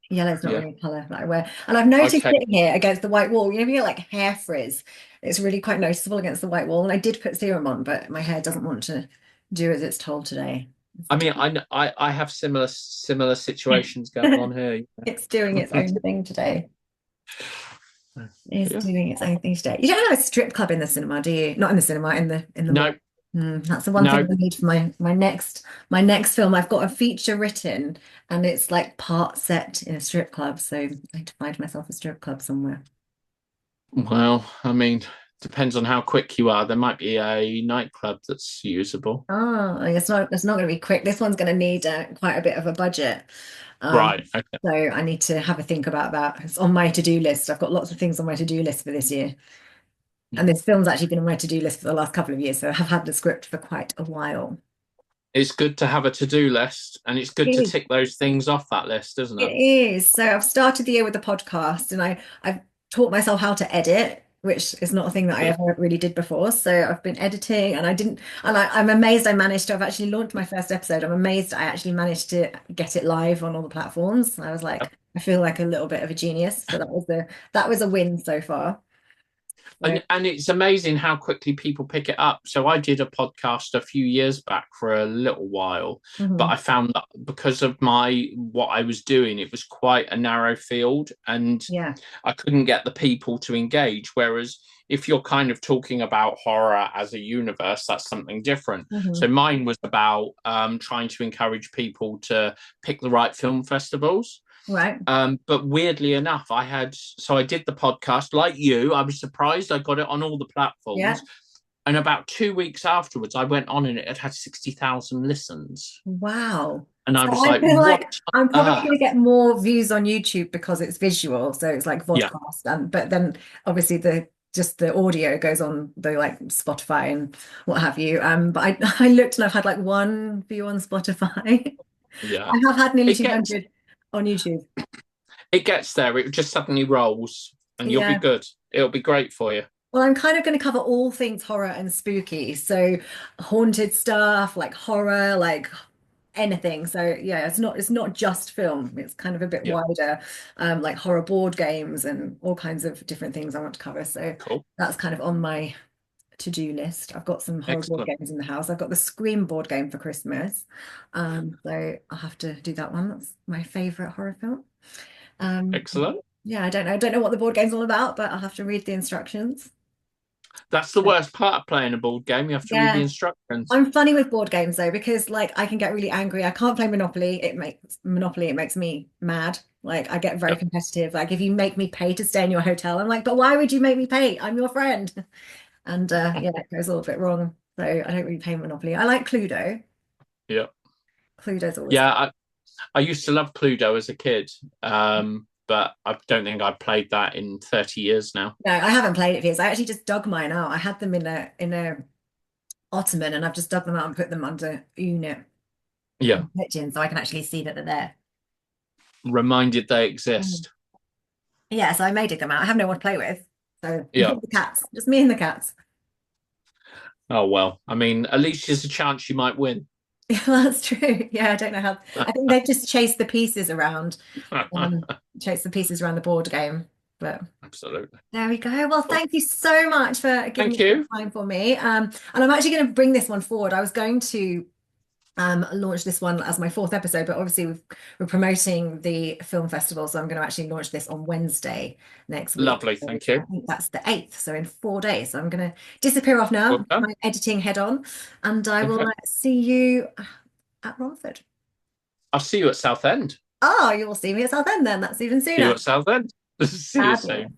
Speaker 1: Yellow is not
Speaker 2: yeah.
Speaker 1: really a color that I wear. And I've noticed
Speaker 2: Okay.
Speaker 1: sitting here against the white wall, you know, if you get like hair frizz, it's really quite noticeable against the white wall. And I did put serum on, but my hair doesn't want to do as it's told today.
Speaker 2: I mean, I have similar situations going on here.
Speaker 1: It's doing its own thing today. It's
Speaker 2: Yeah.
Speaker 1: doing its own thing today. You don't have a strip club in the cinema, do you? Not in the cinema, in the
Speaker 2: No,
Speaker 1: mall. That's the one thing
Speaker 2: no.
Speaker 1: I need for my next film. I've got a feature written, and it's like part set in a strip club. So I need to find myself a strip club somewhere.
Speaker 2: Well, I mean, depends on how quick you are. There might be a nightclub that's usable.
Speaker 1: Oh, it's not going to be quick. This one's going to need quite a bit of a budget. Um,
Speaker 2: Right. Okay.
Speaker 1: so I need to have a think about that. It's on my to-do list. I've got lots of things on my to-do list for this year. And
Speaker 2: Mm.
Speaker 1: this film's actually been on my to-do list for the last couple of years, so I have had the script for quite a while.
Speaker 2: It's good to have a to-do list, and it's good
Speaker 1: It
Speaker 2: to
Speaker 1: is.
Speaker 2: tick those things off that list, isn't
Speaker 1: It
Speaker 2: it?
Speaker 1: is. So I've started the year with the podcast, and I've taught myself how to edit, which is not a thing that I
Speaker 2: Good.
Speaker 1: ever really did before. So I've been editing, and I didn't, and I'm amazed I managed to. I've actually launched my first episode. I'm amazed I actually managed to get it live on all the platforms. I was like, I feel like a little bit of a genius. So that was a win so far. So,
Speaker 2: And it's amazing how quickly people pick it up. So I did a podcast a few years back for a little while, but I
Speaker 1: mhm.
Speaker 2: found that because of my what I was doing, it was quite a narrow field, and
Speaker 1: Yeah.
Speaker 2: I couldn't get the people to engage. Whereas if you're kind of talking about horror as a universe, that's something different. So
Speaker 1: Mhm.
Speaker 2: mine was about trying to encourage people to pick the right film festivals.
Speaker 1: Right.
Speaker 2: But weirdly enough, I did the podcast like you. I was surprised I got it on all the
Speaker 1: Yeah.
Speaker 2: platforms. And about 2 weeks afterwards, I went on and it had 60,000 listens.
Speaker 1: Wow.
Speaker 2: And I
Speaker 1: So
Speaker 2: was
Speaker 1: I
Speaker 2: like,
Speaker 1: feel
Speaker 2: what?
Speaker 1: like I'm probably
Speaker 2: Uh,
Speaker 1: going to get more views on YouTube because it's visual, so it's like
Speaker 2: yeah,
Speaker 1: vodcast, and but then obviously the audio goes on the like Spotify and what have you. But I looked and I've had like one view on Spotify.
Speaker 2: yeah.
Speaker 1: I have had nearly
Speaker 2: It gets
Speaker 1: 200 on YouTube.
Speaker 2: it gets there. It just suddenly rolls and you'll be
Speaker 1: Yeah.
Speaker 2: good. It'll be great for you.
Speaker 1: Well, I'm kind of going to cover all things horror and spooky. So haunted stuff, like horror, like anything. So yeah, it's not just film. It's kind of a bit
Speaker 2: Yeah,
Speaker 1: wider, like horror board games and all kinds of different things I want to cover. So
Speaker 2: cool.
Speaker 1: that's kind of on my to-do list. I've got some horror board
Speaker 2: Excellent.
Speaker 1: games in the house. I've got the Scream board game for Christmas. So I'll have to do that one. That's my favorite horror film. Um,
Speaker 2: Excellent.
Speaker 1: yeah, I don't know. I don't know what the board game's all about, but I'll have to read the instructions.
Speaker 2: That's the worst part of playing a board game. You have to read the
Speaker 1: Yeah.
Speaker 2: instructions.
Speaker 1: I'm funny with board games though, because like I can get really angry. I can't play Monopoly. It makes me mad. Like I get very
Speaker 2: Yeah.
Speaker 1: competitive. Like if you make me pay to stay in your hotel, I'm like, but why would you make me pay? I'm your friend. And yeah, it goes all a bit wrong. So I don't really play Monopoly. I like Cluedo.
Speaker 2: Yeah.
Speaker 1: Cluedo's always
Speaker 2: Yeah.
Speaker 1: fun.
Speaker 2: I used to love Cluedo as a kid, but I don't think I've played that in 30 years now.
Speaker 1: No, I haven't played it for years. I actually just dug mine out. I had them in a ottoman and I've just dug them out and put them under unit
Speaker 2: Yeah,
Speaker 1: in the kitchen so I can actually see that they're there.
Speaker 2: reminded they
Speaker 1: Mm.
Speaker 2: exist.
Speaker 1: Yeah, so I may dig them out. I have no one to play with. So
Speaker 2: Yeah.
Speaker 1: the cats, just me and the cats.
Speaker 2: Oh, well, I mean, at least there's a chance you might win.
Speaker 1: Yeah, that's true. Yeah, I don't know how. I think they just chase the pieces around, chase the pieces around the board game. But
Speaker 2: Absolutely.
Speaker 1: there we go. Well,
Speaker 2: Cool.
Speaker 1: thank you so much for giving
Speaker 2: Thank
Speaker 1: up your
Speaker 2: you.
Speaker 1: time for me. And I'm actually going to bring this one forward. I was going to launch this one as my fourth episode, but obviously we're promoting the film festival, so I'm going to actually launch this on Wednesday next week.
Speaker 2: Lovely.
Speaker 1: So
Speaker 2: Thank
Speaker 1: I
Speaker 2: you.
Speaker 1: think that's the 8th, so in 4 days. So I'm going to disappear off now,
Speaker 2: Well
Speaker 1: put
Speaker 2: done.
Speaker 1: my editing head on, and I will
Speaker 2: Okay.
Speaker 1: see you at Romford.
Speaker 2: I'll see you at Southend.
Speaker 1: Oh, you will see me at Southend then. That's even
Speaker 2: See you
Speaker 1: sooner.
Speaker 2: at Southend. See you
Speaker 1: Fabulous.
Speaker 2: soon.